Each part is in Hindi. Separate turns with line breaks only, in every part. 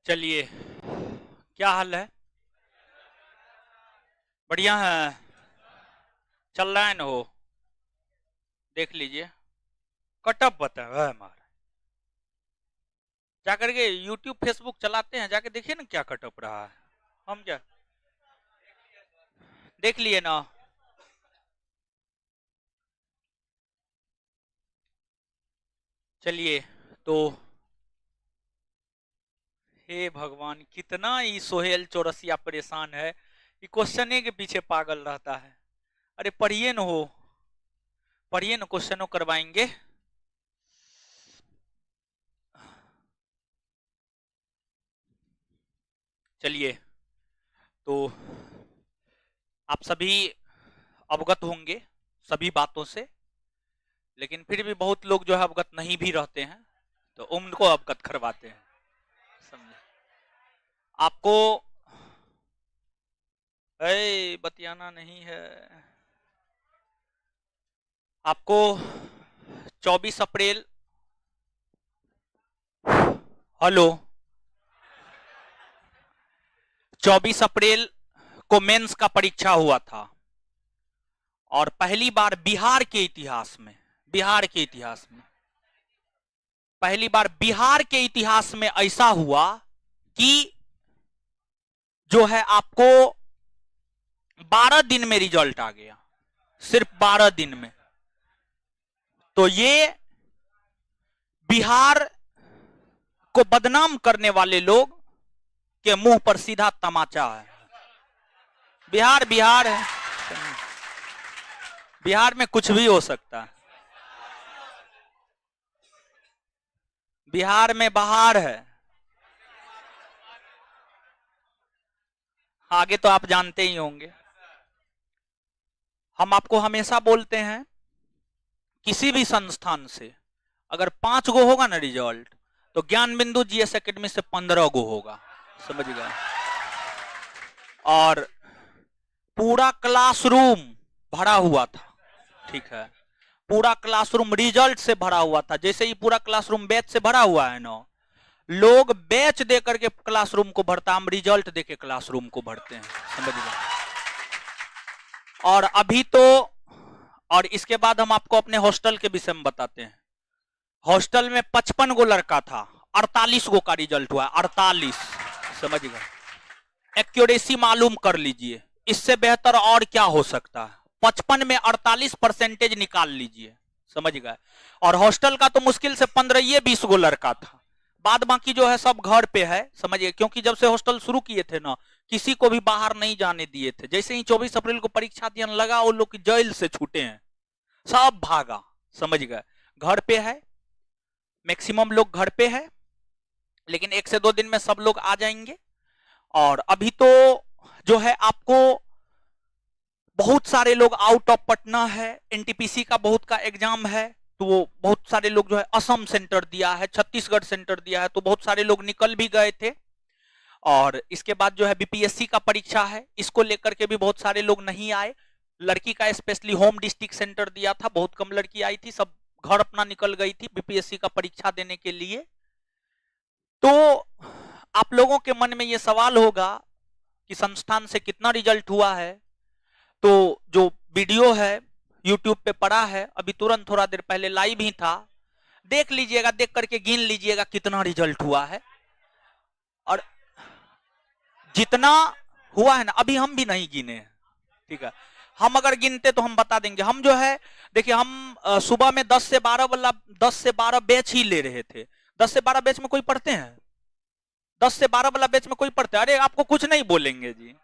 चलिए, क्या हाल है? बढ़िया है। चल रहा है ना हो। देख लीजिए। कटअप बता है हमारा। जाकर के यूट्यूब फेसबुक चलाते हैं, जाके देखिए ना क्या कटअप रहा है। हम क्या देख लिए ना। चलिए, तो हे भगवान, कितना ही सोहेल चौरसिया परेशान है। ये क्वेश्चन के पीछे पागल रहता है। अरे पढ़िए न हो, पढ़िए न, क्वेश्चनों करवाएंगे। चलिए, तो आप सभी अवगत होंगे सभी बातों से, लेकिन फिर भी बहुत लोग जो है अवगत नहीं भी रहते हैं, तो उनको अवगत करवाते हैं। समझे? आपको बतियाना नहीं है। आपको 24 अप्रैल, हेलो, 24 अप्रैल को मेंस का परीक्षा हुआ था, और पहली बार बिहार के इतिहास में, बिहार के इतिहास में पहली बार बिहार के इतिहास में ऐसा हुआ कि जो है आपको 12 दिन में रिजल्ट आ गया। सिर्फ 12 दिन में। तो ये बिहार को बदनाम करने वाले लोग के मुंह पर सीधा तमाचा है। बिहार बिहार है, बिहार में कुछ भी हो सकता है। बिहार में बहार है। आगे तो आप जानते ही होंगे। हम आपको हमेशा बोलते हैं, किसी भी संस्थान से अगर 5 गो होगा ना रिजल्ट, तो ज्ञान बिंदु जीएस एकेडमी से 15 गो होगा। समझ गए? और पूरा क्लासरूम भरा हुआ था। ठीक है, पूरा क्लासरूम रिजल्ट से भरा हुआ था। जैसे ही पूरा क्लासरूम बैच से भरा हुआ है ना, लोग बैच दे करके क्लासरूम को भरता, हम रिजल्ट दे के क्लासरूम को भरते हैं। समझ गए? और अभी तो, और इसके बाद हम आपको अपने हॉस्टल के विषय में बताते हैं। हॉस्टल में 55 गो लड़का था, 48 गो का रिजल्ट हुआ। 48। समझ गए? एक्यूरेसी मालूम कर लीजिए, इससे बेहतर और क्या हो सकता है। 55 में 48% निकाल लीजिए। समझ गए? और हॉस्टल का तो मुश्किल से 15-20 गो लड़का था। बाद बाकी जो है सब घर पे है। समझिए? क्योंकि जब से हॉस्टल शुरू किए थे ना, किसी को भी बाहर नहीं जाने दिए थे। जैसे ही 24 अप्रैल को परीक्षा दिया लगा, वो लोग जेल से छूटे हैं, सब भागा। समझ गए? घर पे है, मैक्सिमम लोग घर पे है, लेकिन 1 से 2 दिन में सब लोग आ जाएंगे। और अभी तो जो है आपको बहुत सारे लोग आउट ऑफ पटना है, एनटीपीसी का बहुत का एग्जाम है, तो वो बहुत सारे लोग जो है असम सेंटर दिया है, छत्तीसगढ़ सेंटर दिया है, तो बहुत सारे लोग निकल भी गए थे। और इसके बाद जो है बीपीएससी का परीक्षा है, इसको लेकर के भी बहुत सारे लोग नहीं आए। लड़की का स्पेशली होम डिस्ट्रिक्ट सेंटर दिया था, बहुत कम लड़की आई थी, सब घर अपना निकल गई थी बीपीएससी का परीक्षा देने के लिए। तो आप लोगों के मन में ये सवाल होगा कि संस्थान से कितना रिजल्ट हुआ है। तो जो वीडियो है यूट्यूब पे पड़ा है, अभी तुरंत थोड़ा देर पहले लाइव ही था, देख लीजिएगा, देख करके गिन लीजिएगा कितना रिजल्ट हुआ है। और जितना हुआ है ना, अभी हम भी नहीं गिने हैं। ठीक है, हम अगर गिनते तो हम बता देंगे। हम जो है, देखिए, हम सुबह में 10 से 12 वाला 10 से 12 बैच ही ले रहे थे। 10 से 12 बैच में कोई पढ़ते हैं? 10 से 12 वाला बैच में कोई पढ़ते हैं? अरे आपको कुछ नहीं बोलेंगे जी।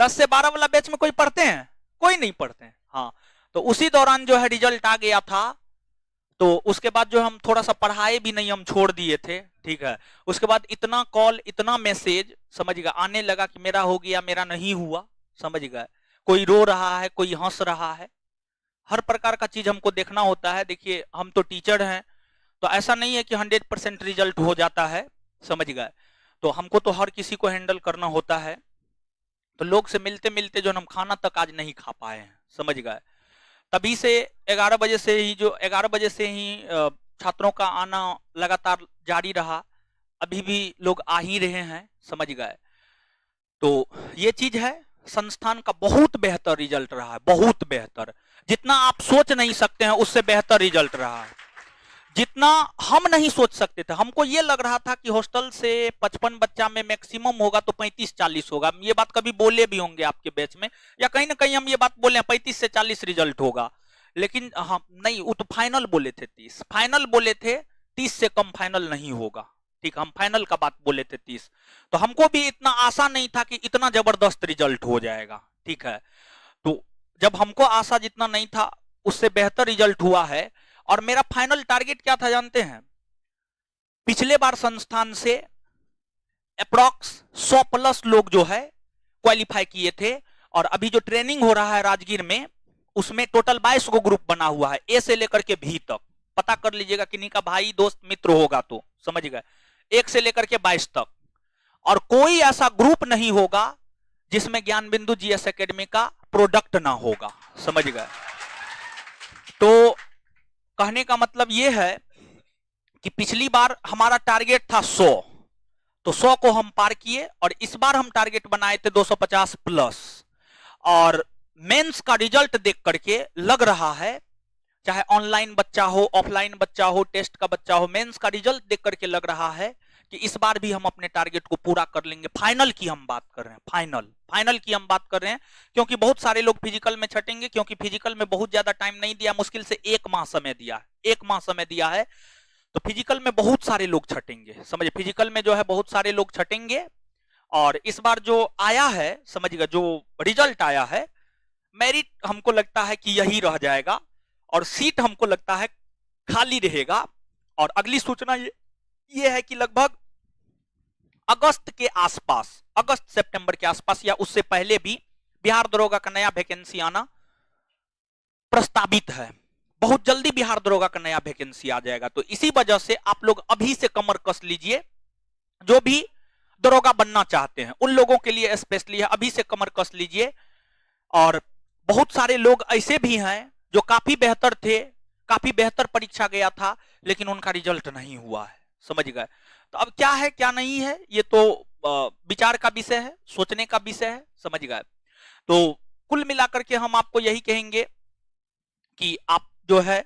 10 से 12 वाला बैच में कोई पढ़ते हैं? कोई नहीं पढ़ते हैं। हाँ, तो उसी दौरान जो है रिजल्ट आ गया था। तो उसके बाद जो हम थोड़ा सा पढ़ाए भी नहीं, हम छोड़ दिए थे। ठीक है, उसके बाद इतना कॉल, इतना मैसेज, समझ गए, आने लगा कि मेरा हो गया, मेरा नहीं हुआ। समझ गए? कोई रो रहा है, कोई हंस रहा है, हर प्रकार का चीज हमको देखना होता है। देखिए, हम तो टीचर हैं, तो ऐसा नहीं है कि 100% रिजल्ट हो जाता है। समझ गए? तो हमको तो हर किसी को हैंडल करना होता है। तो लोग से मिलते मिलते जो हम खाना तक आज नहीं खा पाए हैं। समझ गए? तभी से 11 बजे से ही, जो 11 बजे से ही छात्रों का आना लगातार जारी रहा। अभी भी लोग आ ही रहे हैं, समझ गए। तो ये चीज है, संस्थान का बहुत बेहतर रिजल्ट रहा है, बहुत बेहतर, जितना आप सोच नहीं सकते हैं उससे बेहतर रिजल्ट रहा है, जितना हम नहीं सोच सकते थे। हमको ये लग रहा था कि हॉस्टल से 55 बच्चा में मैक्सिमम होगा तो 35-40 होगा। ये बात कभी बोले भी होंगे आपके बैच में, या कहीं ना कहीं हम ये बात बोले 35 से 40 रिजल्ट होगा, लेकिन हम नहीं, वो तो फाइनल बोले थे 30, फाइनल बोले थे 30 से कम फाइनल नहीं होगा। ठीक, हम फाइनल का बात बोले थे 30। तो हमको भी इतना आशा नहीं था कि इतना जबरदस्त रिजल्ट हो जाएगा। ठीक है, तो जब हमको आशा जितना नहीं था उससे बेहतर रिजल्ट हुआ है। और मेरा फाइनल टारगेट क्या था जानते हैं? पिछले बार संस्थान से अप्रॉक्स 100 प्लस लोग जो है क्वालिफाई किए थे, और अभी जो ट्रेनिंग हो रहा है राजगीर में उसमें टोटल 22 को ग्रुप बना हुआ है, ए से लेकर के भी तक। पता कर लीजिएगा, किन्हीं का भाई दोस्त मित्र होगा तो समझ गए, 1 से लेकर के 22 तक। और कोई ऐसा ग्रुप नहीं होगा जिसमें ज्ञान बिंदु जीएस एकेडमी का प्रोडक्ट ना होगा, समझ गए। तो कहने का मतलब यह है कि पिछली बार हमारा टारगेट था 100, तो 100 को हम पार किए, और इस बार हम टारगेट बनाए थे 250 प्लस। और मेंस का रिजल्ट देख करके लग रहा है, चाहे ऑनलाइन बच्चा हो, ऑफलाइन बच्चा हो, टेस्ट का बच्चा हो, मेंस का रिजल्ट देख करके लग रहा है कि इस बार भी हम अपने टारगेट को पूरा कर लेंगे। फाइनल की हम बात कर रहे हैं, फाइनल की हम बात कर रहे हैं, क्योंकि बहुत सारे लोग फिजिकल में छटेंगे, क्योंकि फिजिकल में बहुत ज्यादा टाइम नहीं दिया, मुश्किल से 1 माह समय दिया है, 1 माह समय दिया है। तो फिजिकल में बहुत सारे लोग छटेंगे, समझिए, फिजिकल में जो है बहुत सारे लोग छटेंगे। और इस बार जो आया है, समझिएगा, जो रिजल्ट आया है, मेरिट हमको लगता है कि यही रह जाएगा, और सीट हमको लगता है खाली रहेगा। और अगली सूचना ये है कि लगभग अगस्त के आसपास, अगस्त सितंबर के आसपास या उससे पहले भी बिहार दरोगा का नया वैकेंसी आना प्रस्तावित है। बहुत जल्दी बिहार दरोगा का नया वैकेंसी आ जाएगा। तो इसी वजह से आप लोग अभी से कमर कस लीजिए, जो भी दरोगा बनना चाहते हैं उन लोगों के लिए स्पेशली है, अभी से कमर कस लीजिए। और बहुत सारे लोग ऐसे भी हैं जो काफी बेहतर थे, काफी बेहतर परीक्षा गया था, लेकिन उनका रिजल्ट नहीं हुआ है, समझ गए। तो अब क्या है क्या नहीं है, ये तो विचार का विषय है, सोचने का विषय है, समझ गए। तो कुल मिलाकर के हम आपको यही कहेंगे कि आप जो है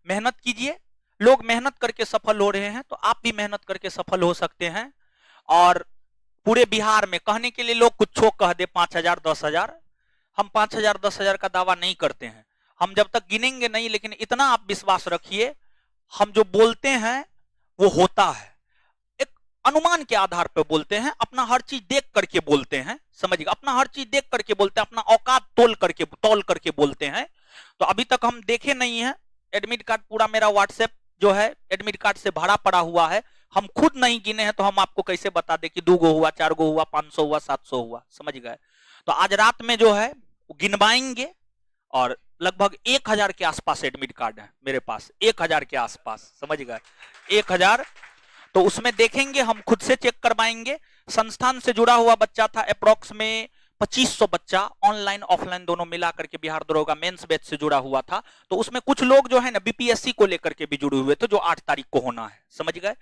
मेहनत कीजिए। लोग मेहनत करके सफल हो रहे हैं, तो आप भी मेहनत करके सफल हो सकते हैं। और पूरे बिहार में कहने के लिए लोग कुछ कह दे 5,000 10,000, हम 5,000 10,000 का दावा नहीं करते हैं, हम जब तक गिनेंगे नहीं। लेकिन इतना आप विश्वास रखिए, हम जो बोलते हैं वो होता है, एक अनुमान के आधार पर बोलते हैं, अपना हर चीज देख करके बोलते हैं, समझिएगा, अपना हर चीज देख करके बोलते हैं, अपना औकात तोल करके बोलते हैं। तो अभी तक हम देखे नहीं है, एडमिट कार्ड पूरा मेरा व्हाट्सएप जो है एडमिट कार्ड से भरा पड़ा हुआ है, हम खुद नहीं गिने हैं, तो हम आपको कैसे बता दें कि 2 गो हुआ, 4 गो हुआ, 500 हुआ, 700 हुआ, समझ गए। तो आज रात में जो है गिनवाएंगे, और लगभग 1,000 के आसपास एडमिट कार्ड है मेरे पास, 1,000 के आसपास, समझ गए, 1,000। तो उसमें देखेंगे, हम खुद से चेक करवाएंगे। संस्थान से जुड़ा हुआ बच्चा था अप्रोक्स में 2500 बच्चा, ऑनलाइन ऑफलाइन दोनों मिला करके बिहार दरोगा मेंस बैच से जुड़ा हुआ था। तो उसमें कुछ लोग जो है ना बीपीएससी को लेकर के भी जुड़े हुए थे, जो 8 तारीख को होना है, समझ गए।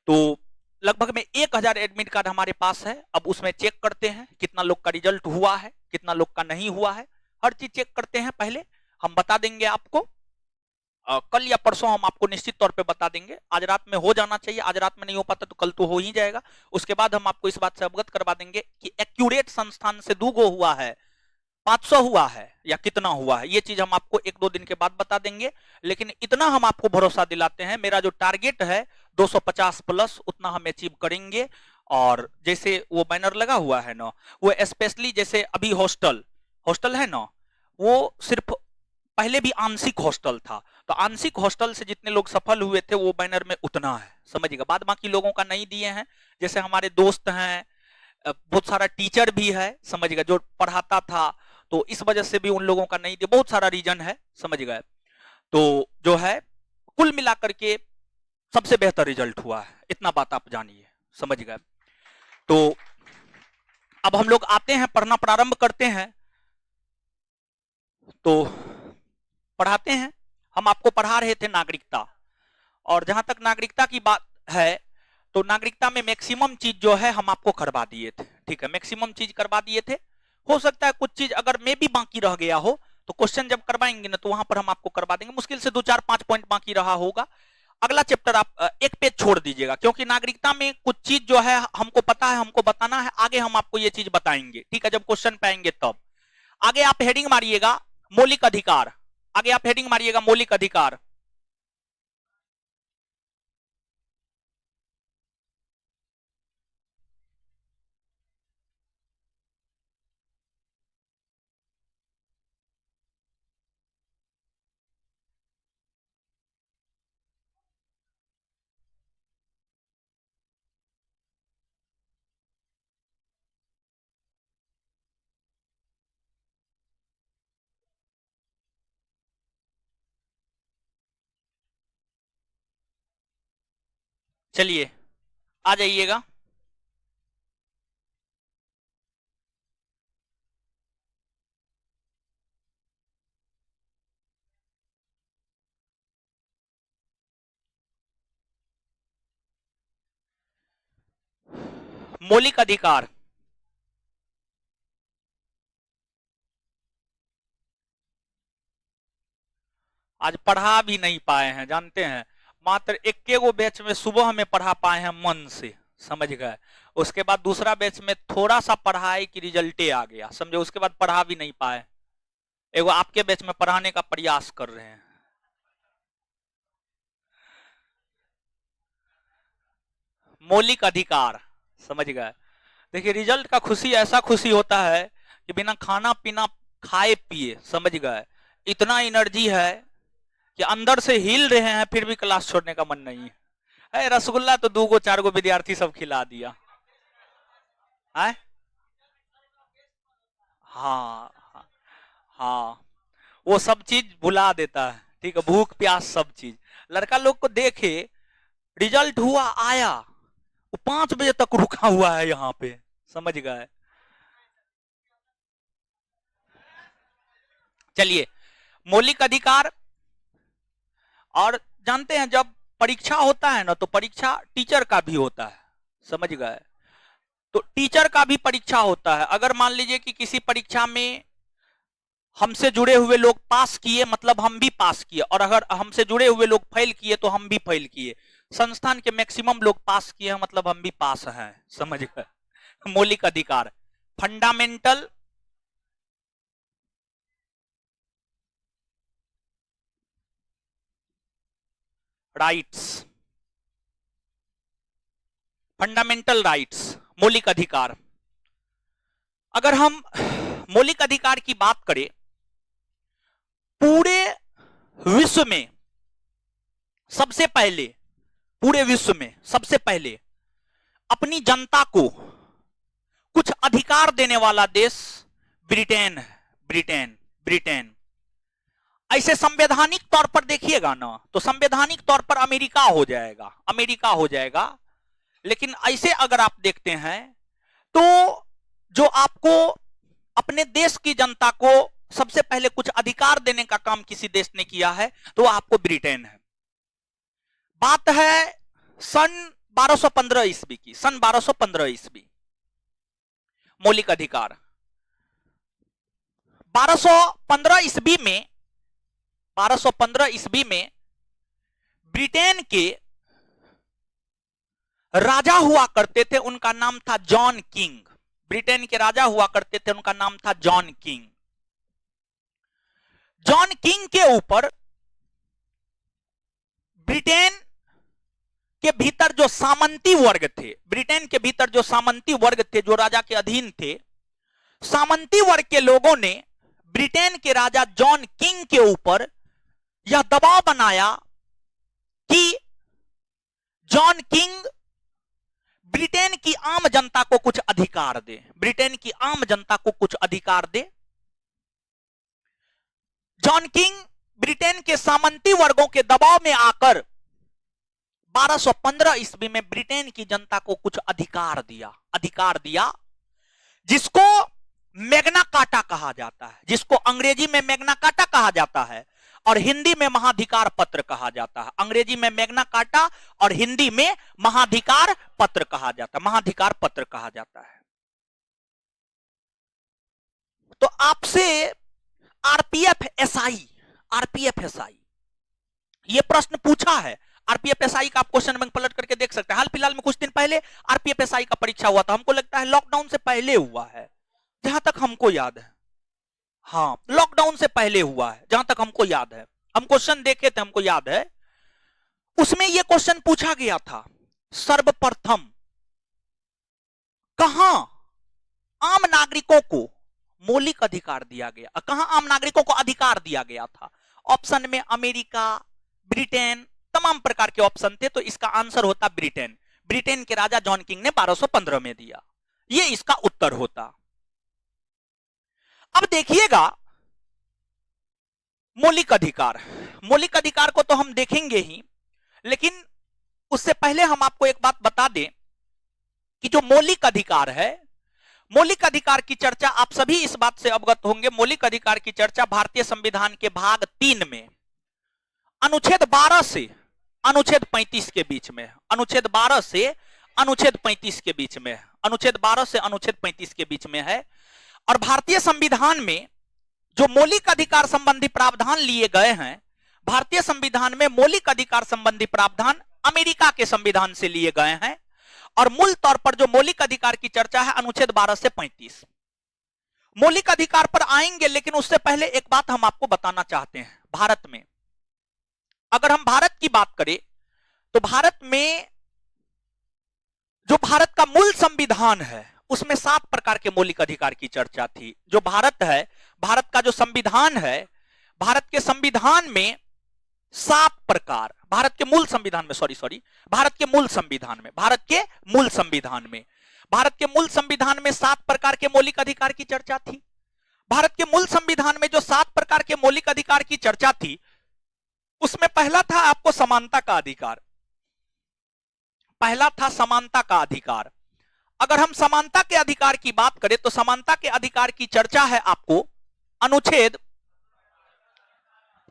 तो लगभग में 1,000 एडमिट कार्ड हमारे पास है। अब उसमें चेक करते हैं कितना लोग का रिजल्ट हुआ है, कितना लोग का नहीं हुआ है, हर चीज चेक करते हैं। पहले हम बता देंगे आपको, कल या परसों हम आपको निश्चित तौर पे बता देंगे। आज रात में हो जाना चाहिए, आज रात में नहीं हो पाता तो कल तो हो ही जाएगा। उसके बाद हम आपको इस बात से अवगत करवा देंगे कि एक्यूरेट संस्थान से 2 गो हुआ है, 500 हुआ है या कितना हुआ है, ये चीज हम आपको 1-2 दिन के बाद बता देंगे। लेकिन इतना हम आपको भरोसा दिलाते हैं, मेरा जो टारगेट है 250 प्लस, उतना हम अचीव करेंगे। और जैसे वो बैनर लगा हुआ है ना, वो स्पेशली जैसे अभी हॉस्टल है ना, वो सिर्फ पहले भी आंशिक हॉस्टल था, तो आंशिक हॉस्टल से जितने लोग सफल हुए थे वो बैनर में उतना है, समझिएगा। बाद बाकी लोगों का नहीं दिए हैं, जैसे हमारे दोस्त हैं, बहुत सारा टीचर भी है, समझिएगा, जो पढ़ाता था, तो इस वजह से भी उन लोगों का नहीं दिया, बहुत सारा रीजन है, समझ गए। तो जो है कुल मिलाकर के सबसे बेहतर रिजल्ट हुआ है, इतना बात आप जानिए, समझ गए। तो अब हम लोग आते हैं, पढ़ना प्रारंभ करते हैं। तो पढ़ाते हैं, हम आपको पढ़ा रहे थे नागरिकता, और जहां तक नागरिकता की बात है तो नागरिकता में मैक्सिमम चीज जो है हम आपको करवा दिए थे, ठीक है, मैक्सिमम चीज करवा दिए थे। हो सकता है कुछ चीज अगर में भी बाकी रह गया हो तो क्वेश्चन जब करवाएंगे ना तो वहां पर हम आपको करवा देंगे, मुश्किल से 2 4 5 पॉइंट बाकी रहा होगा। अगला चैप्टर आप एक पेज छोड़ दीजिएगा, क्योंकि नागरिकता में कुछ चीज जो है हमको पता है, हमको बताना है, आगे हम आपको ये चीज बताएंगे, ठीक है, जब क्वेश्चन पाएंगे तब। आगे आप हेडिंग मारिएगा मौलिक अधिकार, आगे आप हेडिंग मारिएगा मौलिक अधिकार। चलिए आ जाइएगा। मौलिक अधिकार, आज पढ़ा भी नहीं पाए हैं, जानते हैं, मात्र एक गो बैच में सुबह में पढ़ा पाए हैं मन से, समझ गए। उसके बाद दूसरा बैच में थोड़ा सा पढ़ाई की रिजल्टे आ गया, समझे, उसके बाद पढ़ा भी नहीं पाए। एगो आपके बैच में पढ़ाने का प्रयास कर रहे हैं। मौलिक अधिकार, समझ गए। देखिए रिजल्ट का खुशी ऐसा खुशी होता है कि बिना खाना पीना खाए पिए, समझ गए, इतना एनर्जी है कि अंदर से हिल रहे हैं, फिर भी क्लास छोड़ने का मन नहीं है। रसगुल्ला तो 2 4 विद्यार्थी सब खिला दिया है। हाँ हाँ हाँ, वो सब चीज भुला देता है, ठीक है, भूख प्यास सब चीज। लड़का लोग को देखे, रिजल्ट हुआ आया, वो 5 बजे तक रुका हुआ है यहाँ पे, समझ गए। चलिए मौलिक अधिकार, और जानते हैं जब परीक्षा होता है ना तो परीक्षा टीचर का भी होता है, समझ गए। तो टीचर का भी परीक्षा होता है। अगर मान लीजिए कि किसी परीक्षा में हमसे जुड़े हुए लोग पास किए मतलब हम भी पास किए, और अगर हमसे जुड़े हुए लोग फेल किए तो हम भी फेल किए। संस्थान के मैक्सिमम लोग पास किए हैं मतलब हम भी पास हैं, समझ गए। मौलिक अधिकार, फंडामेंटल राइट्स, फंडामेंटल राइट्स, मौलिक अधिकार। अगर हम मौलिक अधिकार की बात करें, पूरे विश्व में सबसे पहले, पूरे विश्व में सबसे पहले अपनी जनता को कुछ अधिकार देने वाला देश ब्रिटेन है। Britain, Britain. ऐसे संवैधानिक तौर पर देखिएगा ना तो संवैधानिक तौर पर अमेरिका हो जाएगा, अमेरिका हो जाएगा। लेकिन ऐसे अगर आप देखते हैं तो जो आपको अपने देश की जनता को सबसे पहले कुछ अधिकार देने का काम किसी देश ने किया है तो वो आपको ब्रिटेन है। बात है सन 1215 ईस्वी की, सन 1215 ईस्वी। मौलिक अधिकार 1215 ईस्वी में, 1215 ईस्वी में ब्रिटेन के राजा हुआ करते थे, उनका नाम था जॉन किंग। ब्रिटेन के राजा हुआ करते थे, उनका नाम था जॉन किंग। जॉन किंग के ऊपर ब्रिटेन के भीतर जो सामंती वर्ग थे, ब्रिटेन के भीतर जो सामंती वर्ग थे, जो राजा के अधीन थे, सामंती वर्ग के लोगों ने ब्रिटेन के राजा जॉन किंग के ऊपर यह दबाव बनाया कि जॉन किंग ब्रिटेन की आम जनता को कुछ अधिकार दे, ब्रिटेन की आम जनता को कुछ अधिकार दे। जॉन किंग ब्रिटेन के सामंती वर्गों के दबाव में आकर 1215 ईस्वी में ब्रिटेन की जनता को कुछ अधिकार दिया, अधिकार दिया, जिसको मैग्ना कार्टा कहा जाता है, जिसको अंग्रेजी में मैग्ना कार्टा कहा जाता है। और हिंदी में महाधिकार पत्र कहा जाता है। अंग्रेजी में मैग्ना कार्टा और हिंदी में महाधिकार पत्र कहा जाता है, महाधिकार पत्र कहा जाता है। तो आपसे आरपीएफ एसआई ये प्रश्न पूछा है। आरपीएफ एसआई का आप क्वेश्चन बैंक पलट करके देख सकते हैं। हाल फिलहाल में कुछ दिन पहले आरपीएफ एसआई का परीक्षा हुआ था, हमको लगता है लॉकडाउन से पहले हुआ है जहां तक हमको याद है। हाँ, लॉकडाउन से पहले हुआ है जहां तक हमको याद है। हम क्वेश्चन देखे थे, हमको याद है। उसमें यह क्वेश्चन पूछा गया था, सर्वप्रथम कहां आम नागरिकों को मौलिक अधिकार दिया गया, कहां आम नागरिकों को अधिकार दिया गया था। ऑप्शन में अमेरिका, ब्रिटेन, तमाम प्रकार के ऑप्शन थे, तो इसका आंसर होता ब्रिटेन। ब्रिटेन के राजा जॉन किंग ने 1215 में दिया, यह इसका उत्तर होता। अब देखिएगा मौलिक अधिकार को तो हम देखेंगे ही, लेकिन उससे पहले हम आपको एक बात बता दें कि जो मौलिक अधिकार है, मौलिक अधिकार की चर्चा आप सभी इस बात से अवगत होंगे। मौलिक अधिकार की चर्चा भारतीय संविधान के भाग 3 में अनुच्छेद 12 से अनुच्छेद 35 के बीच में, अनुच्छेद 12 से अनुच्छेद 35 के बीच में, अनुच्छेद 12 से अनुच्छेद 35 के बीच में है। और भारतीय संविधान में जो मौलिक अधिकार संबंधी प्रावधान लिए गए हैं, भारतीय संविधान में मौलिक अधिकार संबंधी प्रावधान अमेरिका के संविधान से लिए गए हैं। और मूल तौर पर जो मौलिक अधिकार की चर्चा है अनुच्छेद 12 से 35। मौलिक अधिकार पर आएंगे, लेकिन उससे पहले एक बात हम आपको बताना चाहते हैं। भारत में अगर हम भारत की बात करें तो भारत में जो भारत का मूल संविधान है उसमें 7 प्रकार के मौलिक अधिकार की चर्चा थी। जो भारत है, भारत का जो संविधान है, भारत के संविधान में 7 प्रकार, भारत के मूल संविधान में, भारत के मूल संविधान में, भारत के मूल संविधान में 7 प्रकार के मौलिक अधिकार की चर्चा थी। भारत के मूल संविधान में जो 7 प्रकार के मौलिक अधिकार की चर्चा थी, उसमें पहला था आपको समानता का अधिकार। पहला था समानता का अधिकार। अगर हम समानता के अधिकार की बात करें तो समानता के अधिकार की चर्चा है आपको अनुच्छेद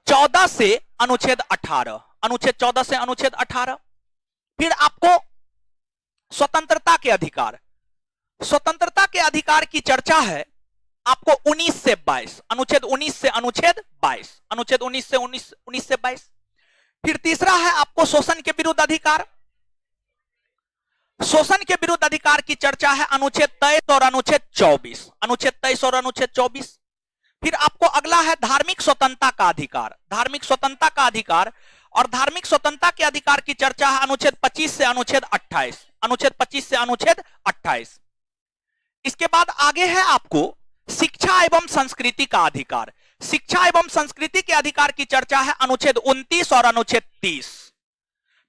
14 से अनुच्छेद 18, अनुच्छेद 14 से अनुच्छेद 18। फिर आपको स्वतंत्रता के अधिकार, स्वतंत्रता के अधिकार की चर्चा है आपको 19 से 22, अनुच्छेद 19 से अनुच्छेद 22, अनुच्छेद 19 से 22। फिर तीसरा है आपको शोषण के विरुद्ध अधिकार। शोषण के विरुद्ध अधिकार की चर्चा है अनुच्छेद 23 और अनुच्छेद 24, अनुच्छेद 23 और अनुच्छेद 24। फिर आपको अगला है धार्मिक स्वतंत्रता का अधिकार, धार्मिक स्वतंत्रता का अधिकार। और धार्मिक स्वतंत्रता के अधिकार की चर्चा है अनुच्छेद 25 से अनुच्छेद 28, अनुच्छेद 25 से अनुच्छेद 28। इसके बाद आगे है आपको शिक्षा एवं संस्कृति का अधिकार। शिक्षा एवं संस्कृति के अधिकार की चर्चा है अनुच्छेद 29 और अनुच्छेद 30।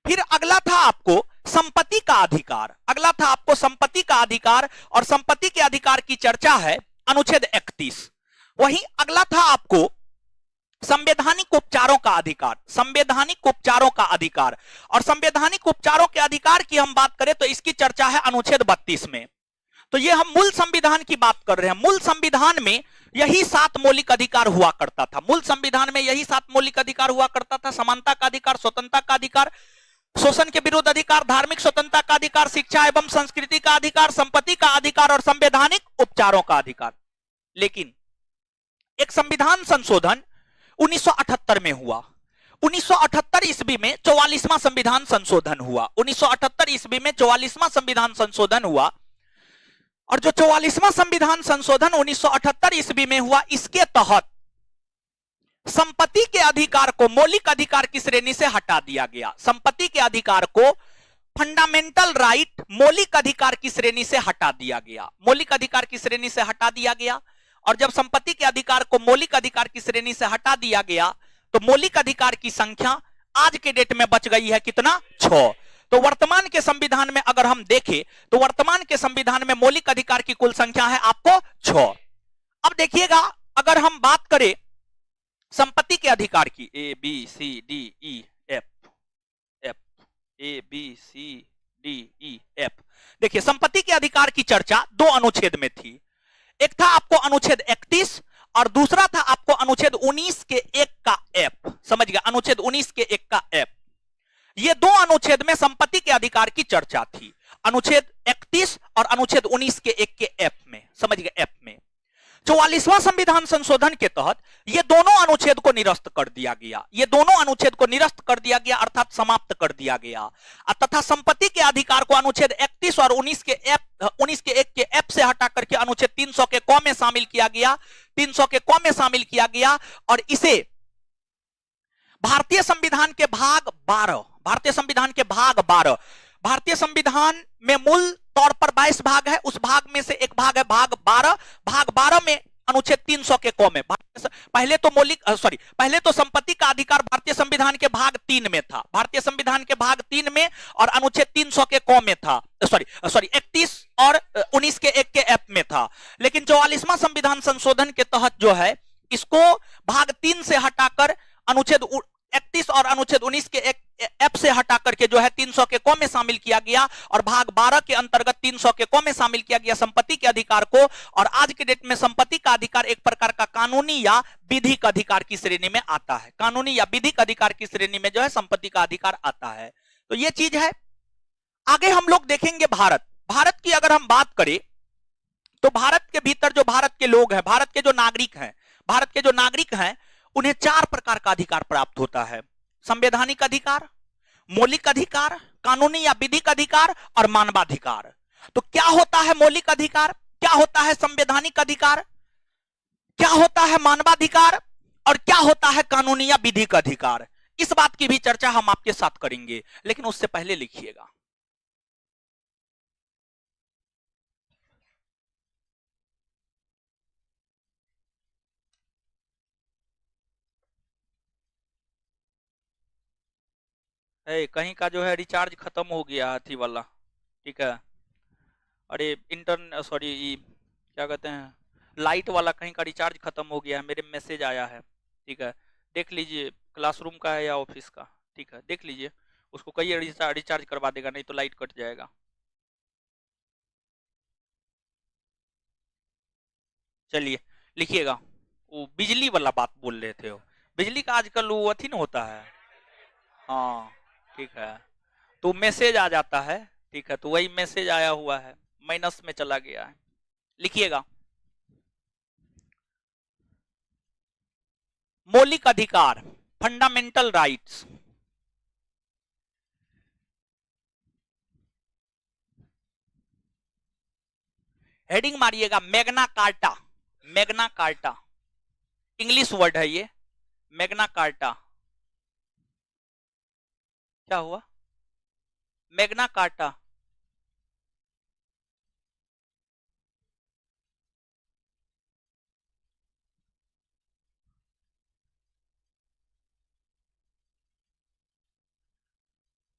फिर अगला था आपको संपत्ति का अधिकार, अगला था आपको संपत्ति का अधिकार, और संपत्ति के अधिकार की चर्चा है अनुच्छेद 31। वहीं अगला था आपको संवैधानिक उपचारों का अधिकार, संवैधानिक उपचारों का अधिकार। और संवैधानिक उपचारों के अधिकार की हम बात करें तो इसकी चर्चा है अनुच्छेद 32 में। तो ये हम मूल संविधान की बात कर रहे हैं। मूल संविधान में यही 7 मौलिक अधिकार हुआ करता था, मूल संविधान में यही 7 मौलिक अधिकार हुआ करता था। समानता का अधिकार, स्वतंत्रता का अधिकार, शोषण के विरुद्ध अधिकार, धार्मिक स्वतंत्रता का अधिकार, शिक्षा एवं संस्कृति का अधिकार, संपत्ति का अधिकार और संवैधानिक उपचारों का अधिकार। लेकिन एक संविधान संशोधन 1978 में हुआ। 1978 ईस्वी में 44वां संविधान संशोधन हुआ। 1978 ईस्वी में 44वां संविधान संशोधन हुआ। और जो 44वां संविधान संशोधन 1978 ईस्वी में हुआ, इसके तहत संपत्ति के अधिकार को मौलिक अधिकार की श्रेणी से हटा दिया गया। संपत्ति के अधिकार को फंडामेंटल राइट, मौलिक अधिकार की श्रेणी से हटा दिया गया, मौलिक अधिकार की श्रेणी से हटा दिया गया। और जब संपत्ति के अधिकार को मौलिक अधिकार की श्रेणी से हटा दिया गया तो मौलिक अधिकार की संख्या आज के डेट में बच गई है कितना? 6। तो वर्तमान के संविधान में अगर हम देखें तो वर्तमान के संविधान में मौलिक अधिकार की कुल संख्या है आपको 6। अब देखिएगा, अगर हम बात करें संपत्ति के अधिकार की, A B C D E F, A B C D E F, देखिए संपत्ति के अधिकार की चर्चा 2 अनुच्छेद में थी। एक था आपको अनुच्छेद 31 और दूसरा था आपको अनुच्छेद 19 के 1 का एफ, समझ गया, अनुच्छेद 19 के 1 का एफ। ये दो अनुच्छेद में संपत्ति के अधिकार की चर्चा थी, अनुच्छेद 31 और अनुच्छेद 19 के 1 के एफ में, समझ गए, एफ में। 44वां संविधान संशोधन के तहत ये दोनों अनुच्छेद को निरस्त कर दिया गया, ये दोनों अनुच्छेद को निरस्त कर दिया गया अर्थात समाप्त कर दिया गया, तथा संपत्ति के अधिकार को अनुच्छेद 31 और 19 के 1 के एफ से हटा करके अनुच्छेद 300 के क में शामिल किया गया, 300 के क में शामिल किया गया, और इसे भारतीय संविधान के भाग 12, भारतीय संविधान के भाग 12, भारतीय संविधान में मूल तौर पर 22 भाग है, उस भाग में से एक भाग है भाग 12, भाग 12 में अनुच्छेद 300 के क में पहले तो पहले तो संपत्ति का अधिकार भारतीय संविधान के भाग 3 में था, भारतीय संविधान के भाग 3 में, और अनुच्छेद 300 के क में था, 31 और 19 के 1 के एफ में था। लेकिन 44वां संविधान संशोधन के तहत जो है इसको भाग 3 से हटाकर अनुच्छेद 31 और अनुच्छेद 19 के एफ से हटा करके जो है 300 के क में शामिल किया गया, और भाग 12 के अंतर्गत 300 के क में शामिल किया गया संपत्ति के अधिकार को। और आज के डेट में संपत्ति का अधिकार एक प्रकार का कानूनी या विधिक अधिकार की श्रेणी में आता है, कानूनी या विधिक अधिकार की श्रेणी में जो है संपत्ति का अधिकार आता है। तो ये चीज है। आगे हम लोग देखेंगे भारत की अगर हम बात करें तो भारत के भीतर जो भारत के लोग हैं, भारत के जो नागरिक हैं, उन्हें 4 प्रकार का अधिकार प्राप्त होता है, संवैधानिक अधिकार, मौलिक अधिकार, कानूनी या विधिक अधिकार और मानवाधिकार। तो क्या होता है मौलिक अधिकार, क्या होता है संवैधानिक अधिकार, क्या होता है मानवाधिकार और क्या होता है कानूनी या विधिक अधिकार, इस बात की भी चर्चा हम आपके साथ करेंगे। लेकिन उससे पहले लिखिएगा, कहीं का जो है रिचार्ज खत्म हो गया हाथी वाला, ठीक है, अरे क्या कहते हैं, लाइट वाला कहीं का रिचार्ज खत्म हो गया है, मेरे मैसेज आया है, ठीक है, देख लीजिए क्लासरूम का है या ऑफिस का, ठीक है, देख लीजिए, उसको कहिए रिचार्ज करवा देगा, नहीं तो लाइट कट जाएगा। चलिए लिखिएगा, वो बिजली वाला बात बोल रहे थे, वो बिजली का आजकल वो अथी ना होता है, हाँ ठीक है, तो मैसेज आ जाता है, ठीक है, तो वही मैसेज आया हुआ है, माइनस में चला गया है। लिखिएगा, मौलिक अधिकार, फंडामेंटल राइट्स, हेडिंग मारिएगा Magna Carta, Magna Carta English word है ये, मैग्ना कार्टा। क्या हुआ, मैग्ना कार्टा,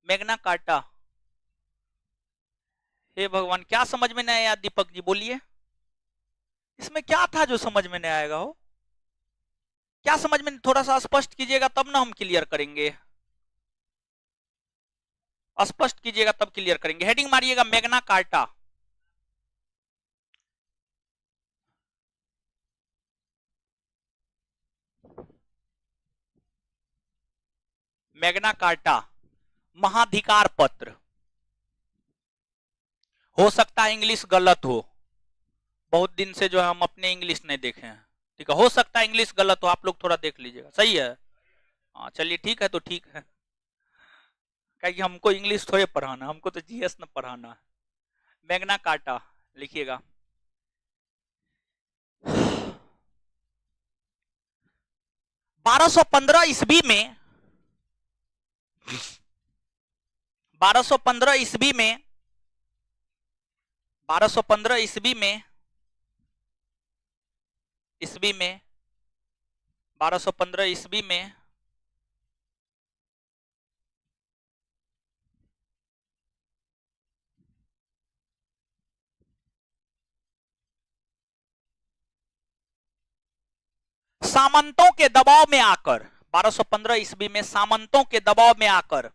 मैग्ना कार्टा, हे भगवान क्या समझ में नहीं आया दीपक जी, बोलिए इसमें क्या था जो समझ में नहीं आएगा, हो क्या समझ में, थोड़ा सा स्पष्ट कीजिएगा तब ना हम क्लियर करेंगे, स्पष्ट कीजिएगा तब क्लियर करेंगे। हेडिंग मारिएगा मैग्ना कार्टा, मैग्ना कार्टा महाधिकार पत्र। हो सकता है इंग्लिश गलत हो, बहुत दिन से जो है हम अपने इंग्लिश नहीं देखे हैं, ठीक है, हो सकता है इंग्लिश गलत हो, आप लोग थोड़ा देख लीजिएगा, सही है, हाँ चलिए ठीक है, तो ठीक है, क्योंकि हमको इंग्लिश थोड़े पढ़ाना, हमको तो जीएस न पढ़ाना है। मैग्ना कार्टा लिखिएगा, 1215 ईस्वी में, 1215 ईस्वी में, 1215 ईस्वी में, 1215 ईस्वी में सामंतों के दबाव में आकर, 1215 ईस्वी में सामंतों के दबाव में आकर,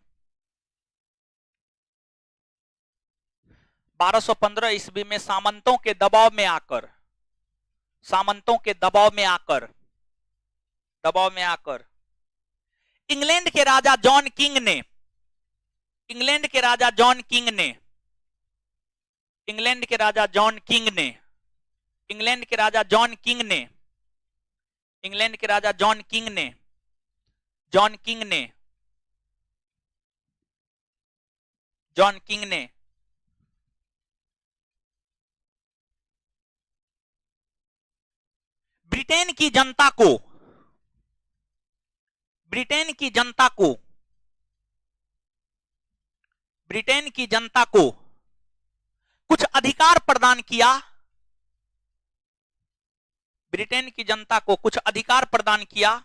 1215 ईस्वी में सामंतों के दबाव में आकर सामंतों के दबाव में आकर इंग्लैंड के राजा जॉन किंग ने इंग्लैंड के राजा जॉन किंग ने इंग्लैंड के राजा जॉन किंग ने इंग्लैंड के राजा जॉन किंग ने इंग्लैंड के राजा जॉन किंग ने जॉन किंग ने जॉन किंग ने ब्रिटेन की जनता को ब्रिटेन की जनता को ब्रिटेन की जनता को कुछ अधिकार प्रदान किया। ब्रिटेन की जनता को कुछ अधिकार प्रदान किया।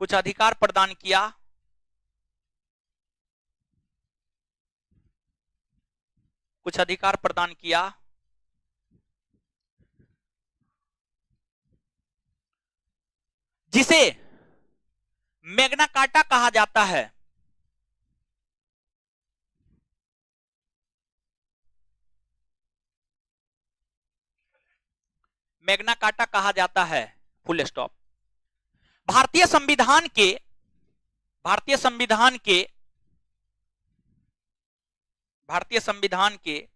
कुछ अधिकार प्रदान किया। कुछ अधिकार प्रदान किया जिसे मैग्ना कार्टा कहा जाता है। मैग्ना कार्टा कहा जाता है। Full stop. भारतीय संविधान के भारतीय संविधान के भारतीय संविधान के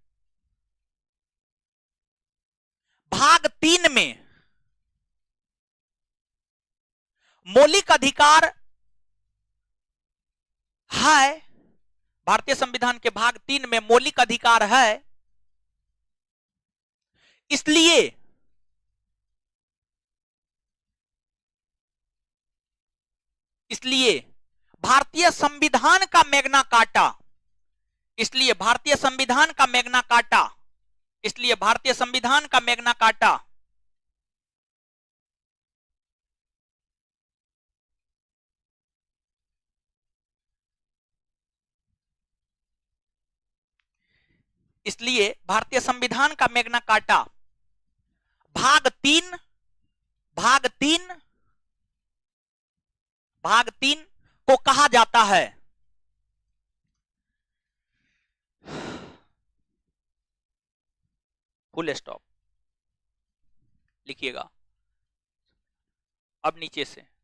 भाग 3 में मौलिक अधिकार है। भारतीय संविधान के भाग 3 में मौलिक अधिकार है। इसलिए भारतीय संविधान का मैग्ना कार्टा इसलिए भारतीय संविधान का मैग्ना कार्टा इसलिए भारतीय संविधान का मैग्ना कार्टा इसलिए भारतीय संविधान का मैग्ना कार्टा भाग 3 को कहा जाता है। Full stop. लिखिएगा अब नीचे से।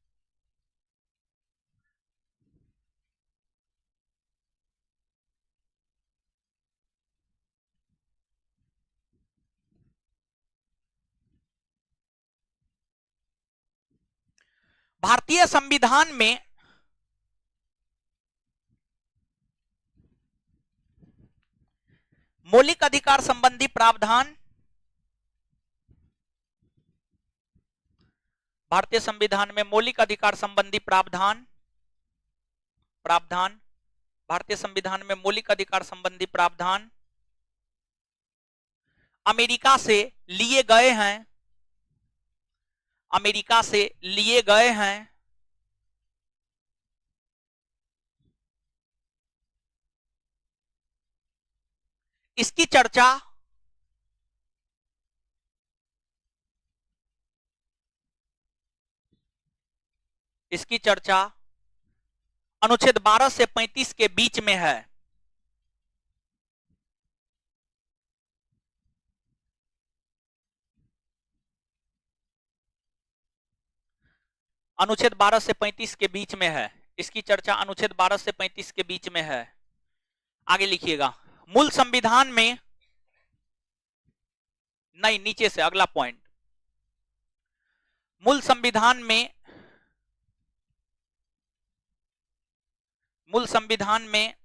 भारतीय संविधान में मौलिक अधिकार संबंधी प्रावधान भारतीय संविधान में मौलिक अधिकार संबंधी प्रावधान भारतीय संविधान में मौलिक अधिकार संबंधी प्रावधान अमेरिका से लिए गए हैं। अमेरिका से लिए गए हैं। इसकी चर्चा अनुच्छेद 12 से 35 के बीच में है। अनुच्छेद 12 से 35 के बीच में है। इसकी चर्चा अनुच्छेद 12 से 35 के बीच में है। आगे लिखिएगा। मूल संविधान में नहीं, नीचे से अगला पॉइंट। मूल संविधान में मूल संविधान में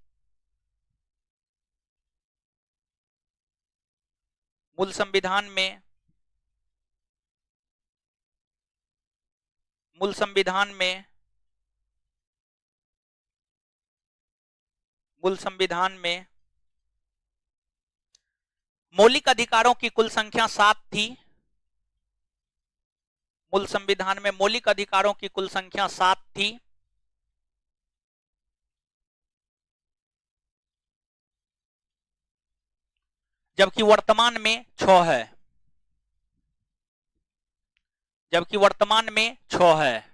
मूल संविधान में मूल संविधान में मूल संविधान में मौलिक अधिकारों की कुल संख्या 7 थी। मूल संविधान में मौलिक अधिकारों की कुल संख्या 7 थी। जबकि वर्तमान में 6 है। जबकि वर्तमान में 6 है।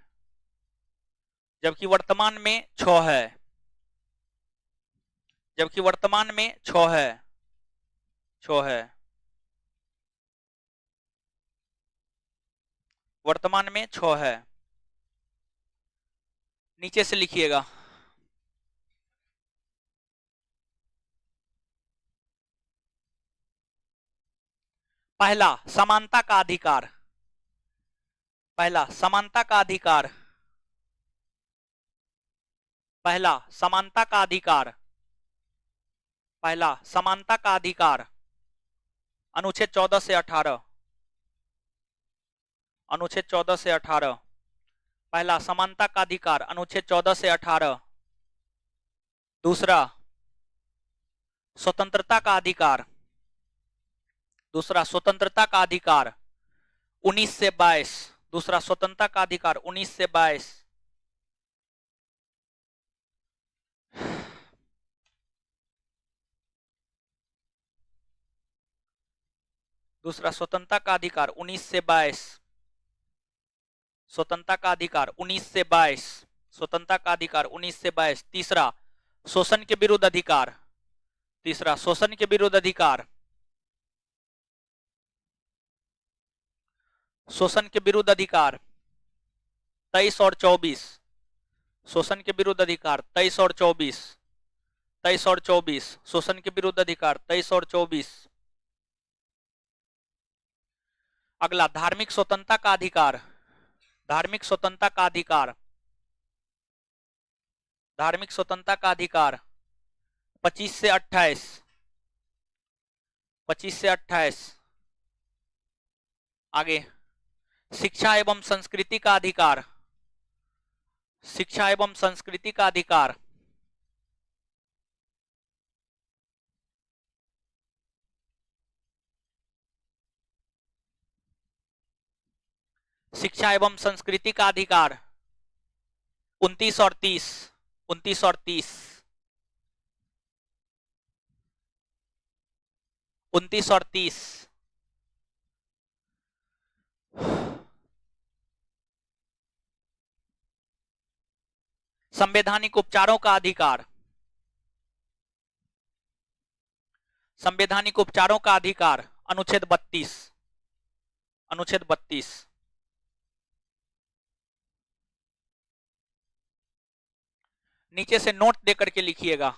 जबकि वर्तमान में 6 है। जबकि वर्तमान में 6 है। छो है, वर्तमान में छो है। नीचे से लिखिएगा। पहला समानता का अधिकार, पहला समानता का अधिकार, पहला समानता का अधिकार, पहला समानता का अधिकार, अनुच्छेद 14 से 18, अनुच्छेद 14 से 18, पहला समानता का अधिकार अनुच्छेद 14 से 18। दूसरा स्वतंत्रता का अधिकार, दूसरा स्वतंत्रता का अधिकार 19 से 22, दूसरा स्वतंत्रता का अधिकार 19 से 22। दूसरा स्वतंत्रता का अधिकार 19 से 22, स्वतंत्रता का अधिकार 19 से 22, स्वतंत्रता का अधिकार 19 से 22। तीसरा शोषण के विरुद्ध अधिकार, तीसरा शोषण के विरुद्ध अधिकार, शोषण के विरुद्ध अधिकार 23 और 24, शोषण के विरुद्ध अधिकार 23 और 24, 23 और 24, शोषण के विरुद्ध अधिकार 23 और 24। अगला धार्मिक स्वतंत्रता का अधिकार, धार्मिक स्वतंत्रता का अधिकार, धार्मिक स्वतंत्रता का अधिकार 25 से 28, 25 से 28। आगे शिक्षा एवं संस्कृति का अधिकार, शिक्षा एवं संस्कृति का अधिकार शिक्षा एवं संस्कृति का अधिकार 29 और 30, 29 और 30, 29 और 30। संवैधानिक उपचारों का अधिकार, संवैधानिक उपचारों का अधिकार अनुच्छेद 32, अनुच्छेद 32। नीचे से नोट देकर के लिखिएगा।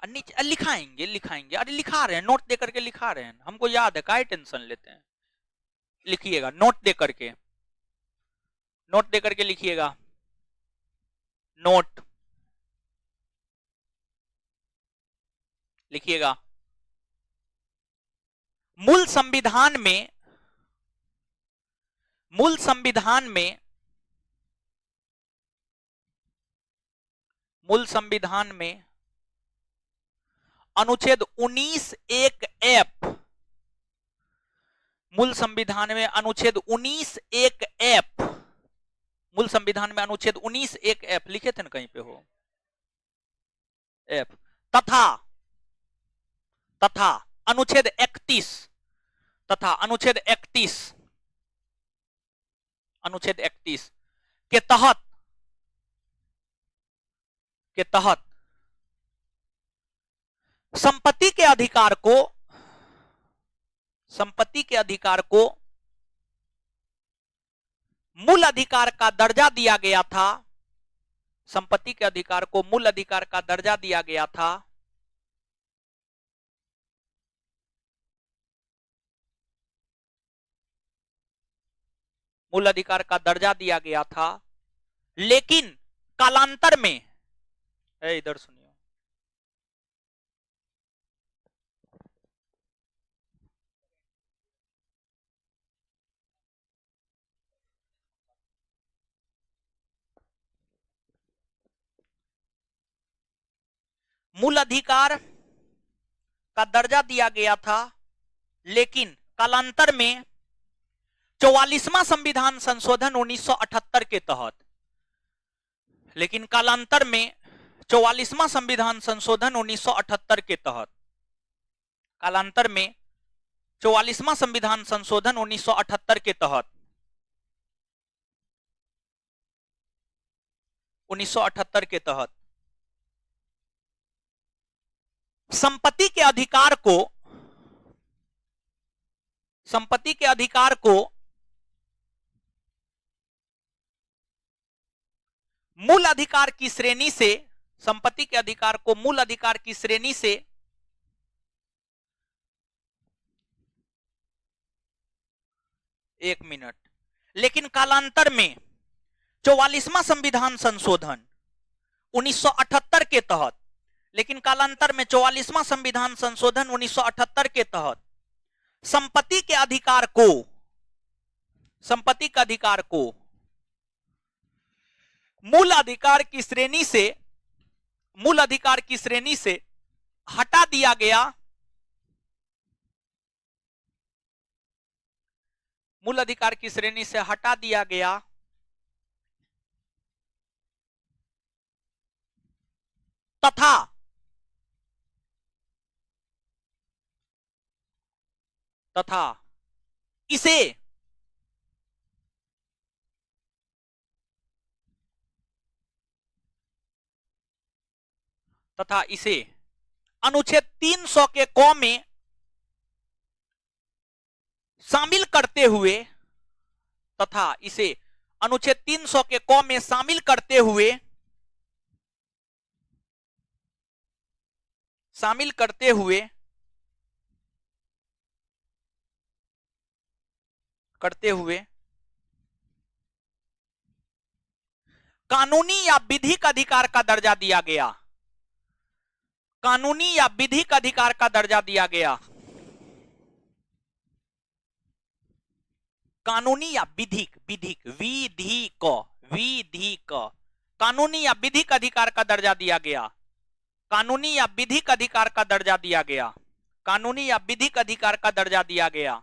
नीचे लिखाएंगे, लिखाएंगे, अरे लिखा रहे हैं, नोट देकर के लिखा रहे हैं, हमको याद है, काहे टेंशन लेते हैं। लिखिएगा नोट देकर के, नोट देकर के लिखिएगा। नोट लिखिएगा। मूल संविधान में, मूल संविधान में, मूल संविधान में अनुच्छेद 19 एक एफ, मूल संविधान में अनुच्छेद 19 एक एफ, मूल संविधान में अनुच्छेद 19 एक एफ लिखे थे ना कहीं पे हो, एफ, तथा तथा अनुच्छेद 31, तथा अनुच्छेद 31, अनुच्छेद 31 के तहत, के तहत संपत्ति के अधिकार को, संपत्ति के अधिकार को मूल अधिकार का दर्जा दिया गया था, संपत्ति के अधिकार को मूल अधिकार का दर्जा दिया गया था। मूल अधिकार का दर्जा दिया गया था, लेकिन कालांतर में, इधर सुनिए, मूल अधिकार का दर्जा दिया गया था, लेकिन कालांतर में 44वां संविधान संशोधन 1978 के तहत, लेकिन कालांतर में 44वां संविधान संशोधन 1978 के तहत, कालांतर में 44वां संविधान संशोधन 1978 के तहत, 1978 के तहत संपत्ति के अधिकार को मूल अधिकार की श्रेणी से, संपत्ति के अधिकार को मूल अधिकार की श्रेणी से एक मिनट, लेकिन कालांतर में 44वां संविधान संशोधन 1978 के तहत, लेकिन कालांतर में 44वां संविधान संशोधन 1978 के तहत संपत्ति के अधिकार को मूल अधिकार की श्रेणी से हटा दिया गया। मूल अधिकार की श्रेणी से हटा दिया गया तथा इसे अनुच्छेद 300 के क में शामिल करते हुए कानूनी या विधिक अधिकार का दर्जा दिया गया। कानूनी या विधिक अधिकार का दर्जा दिया गया। कानूनी या विधिक, कानूनी या विधिक अधिकार का दर्जा दिया गया। कानूनी या विधिक अधिकार का दर्जा दिया गया। कानूनी या विधिक अधिकार का दर्जा दिया गया।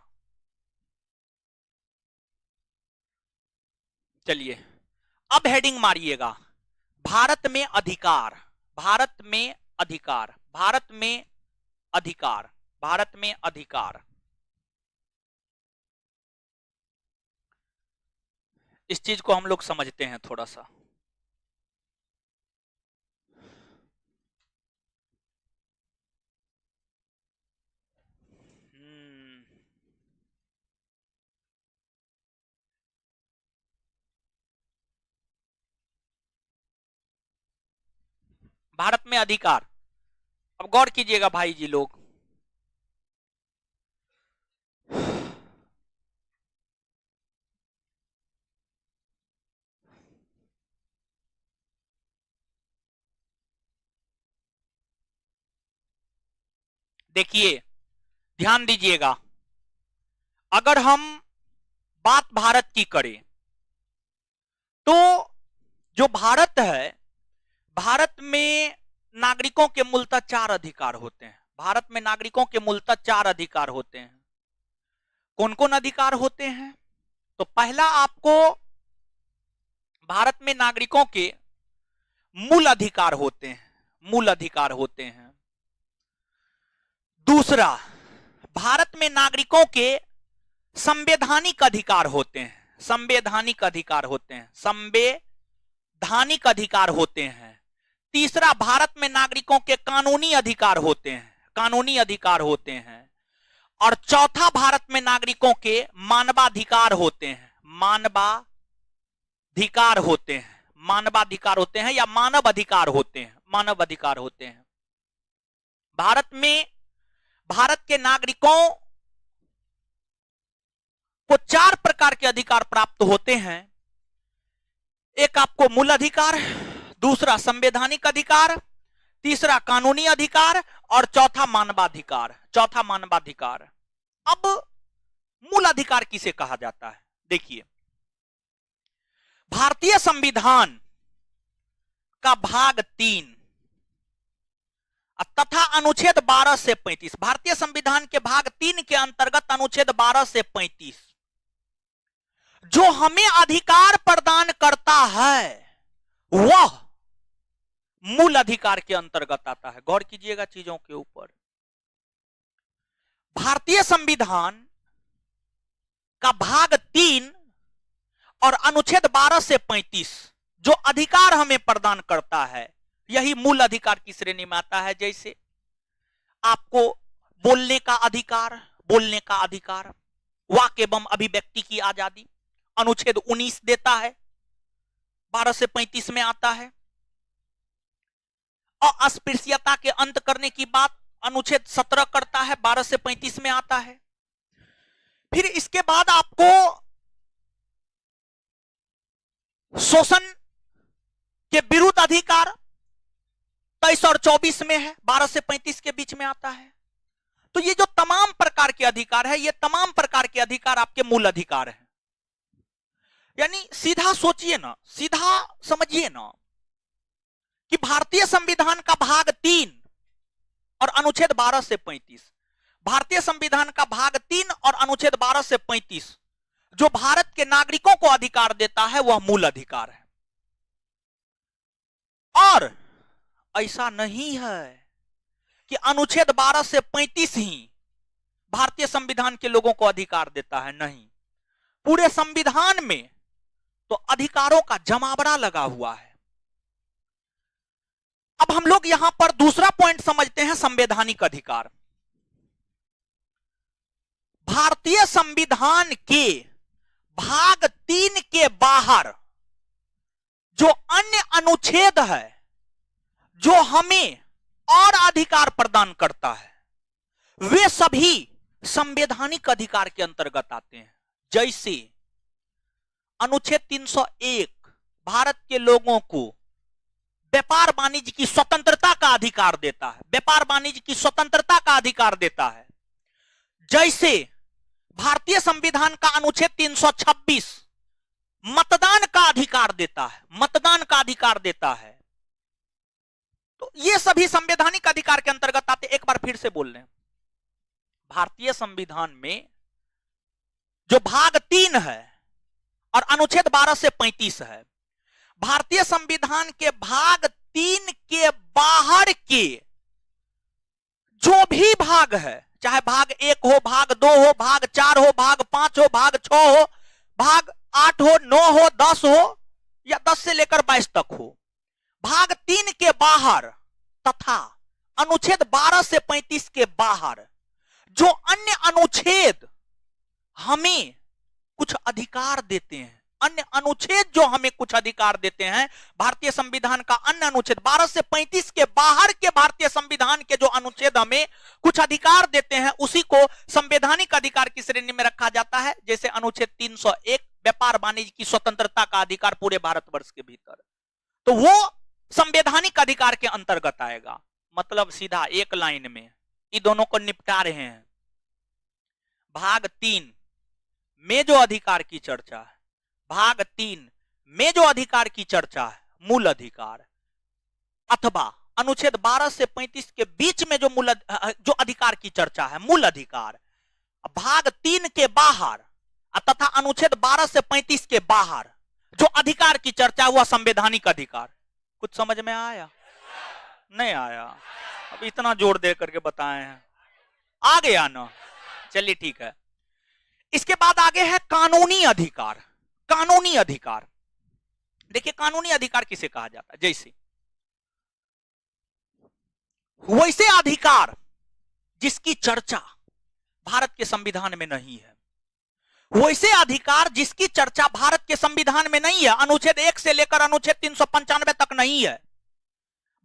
चलिए अब हेडिंग मारिएगा, भारत में अधिकार, भारत में अधिकार, भारत में अधिकार, भारत में अधिकार। इस चीज को हम लोग समझते हैं थोड़ा सा। भारत में अधिकार, अब गौर कीजिएगा भाई जी लोग, देखिए ध्यान दीजिएगा, अगर हम बात भारत की करें तो जो भारत है, भारत में नागरिकों के मूलतः 4 अधिकार होते हैं। भारत में नागरिकों के मूलतः 4 अधिकार होते हैं। कौन कौन अधिकार होते हैं? तो पहला आपको भारत में नागरिकों के मूल अधिकार होते हैं, मूल अधिकार होते हैं। दूसरा, भारत में नागरिकों के संवैधानिक अधिकार होते हैं, संवैधानिक अधिकार होते हैं, संवैधानिक अधिकार होते हैं। तीसरा, भारत में नागरिकों के कानूनी अधिकार होते हैं, कानूनी अधिकार होते हैं। और चौथा, भारत में नागरिकों के मानवाधिकार होते हैं, मानवाधिकार होते हैं, मानवाधिकार होते हैं या मानव अधिकार होते हैं, मानव अधिकार होते हैं। भारत में भारत के नागरिकों को 4 प्रकार के अधिकार प्राप्त होते हैं। एक आपको मूल अधिकार, दूसरा संवैधानिक अधिकार, तीसरा कानूनी अधिकार और चौथा मानवाधिकार, चौथा मानवाधिकार। अब मूल अधिकार किसे कहा जाता है? देखिए, भारतीय संविधान का भाग 3 तथा अनुच्छेद 12 से 35, भारतीय संविधान के भाग 3 के अंतर्गत अनुच्छेद 12 से 35 जो हमें अधिकार प्रदान करता है वह मूल अधिकार के अंतर्गत आता है। गौर कीजिएगा चीजों के ऊपर। भारतीय संविधान का भाग 3 और अनुच्छेद 12 से 35 जो अधिकार हमें प्रदान करता है, यही मूल अधिकार की श्रेणी में आता है। जैसे आपको बोलने का अधिकार, बोलने का अधिकार, वाक एवं अभिव्यक्ति की आजादी अनुच्छेद 19 देता है, 12 से 35 में आता है। अस्पृश्यता के अंत करने की बात अनुच्छेद 17 करता है, 12 से 35 में आता है। फिर इसके बाद आपको शोषण के विरुद्ध अधिकार 23 और 24 में है, 12 से 35 के बीच में आता है। तो ये जो तमाम प्रकार के अधिकार है, ये तमाम प्रकार के अधिकार आपके मूल अधिकार हैं। यानी सीधा सोचिए ना, सीधा समझिए ना कि भारतीय संविधान का भाग 3 और अनुच्छेद 12 से 35, भारतीय संविधान का भाग 3 और अनुच्छेद 12 से 35 जो भारत के नागरिकों को अधिकार देता है वह मूल अधिकार है। और ऐसा नहीं है कि अनुच्छेद 12 से 35 ही भारतीय संविधान के लोगों को अधिकार देता है, नहीं, पूरे संविधान में तो अधिकारों का जमावड़ा लगा हुआ है। अब हम लोग यहां पर दूसरा पॉइंट समझते हैं, संवैधानिक अधिकार। भारतीय संविधान के भाग 3 के बाहर जो अन्य अनुच्छेद है जो हमें और अधिकार प्रदान करता है, वे सभी संवैधानिक अधिकार के अंतर्गत आते हैं। जैसे अनुच्छेद 301 भारत के लोगों को व्यापार वाणिज्य की स्वतंत्रता का अधिकार देता है, व्यापार वाणिज्य की स्वतंत्रता का अधिकार देता है। जैसे भारतीय संविधान का अनुच्छेद 326 मतदान का अधिकार देता है, मतदान का अधिकार देता है। तो ये सभी संवैधानिक अधिकार के अंतर्गत आते। एक बार फिर से बोल रहे हैं, भारतीय संविधान में जो भाग 3 है और अनुच्छेद 12 से 35 है, भारतीय संविधान के भाग 3 के बाहर के जो भी भाग है, चाहे भाग 1 हो, भाग 2 हो, भाग 4 हो, भाग 5 हो, भाग 6 हो, भाग 8 हो, 9 हो, 10 हो या 10 से लेकर 22 तक हो, भाग 3 के बाहर तथा अनुच्छेद 12 से 35 के बाहर जो अन्य अनुच्छेद हमें कुछ अधिकार देते हैं, अन्य अनुच्छेद जो हमें कुछ अधिकार देते हैं, भारतीय संविधान का अन्य अनुच्छेद 12 से 35 के बाहर के भारतीय संविधान के जो अनुच्छेद हमें कुछ अधिकार देते हैं, उसी को संवैधानिक अधिकार की श्रेणी में रखा जाता है। जैसे अनुच्छेद 301 व्यापार वाणिज्य की स्वतंत्रता का अधिकार पूरे भारतवर्ष के भीतर, तो वो संवैधानिक अधिकार के अंतर्गत आएगा। मतलब सीधा एक लाइन में इन दोनों को निपटा रहे हैं। भाग 3 में जो अधिकार की चर्चा है, भाग 3 में जो अधिकार की चर्चा है मूल अधिकार, अथवा अनुच्छेद 12 से 35 के बीच में जो अधिकार की चर्चा है मूल अधिकार, भाग 3 के बाहर तथा अनुच्छेद 12 से 35 के बाहर जो अधिकार की चर्चा हुआ संवैधानिक अधिकार। कुछ समझ में आया? नहीं आया? अब इतना जोर दे करके बताए हैं, आ गया ना? चलिए ठीक है। इसके बाद आगे है कानूनी अधिकार। कानूनी अधिकार, देखिए कानूनी अधिकार किसे कहा जाता है? जैसे वैसे अधिकार जिसकी चर्चा भारत के संविधान में नहीं है, वैसे अधिकार जिसकी चर्चा भारत के संविधान में नहीं है, अनुच्छेद 1 से लेकर अनुच्छेद 395 तक नहीं है,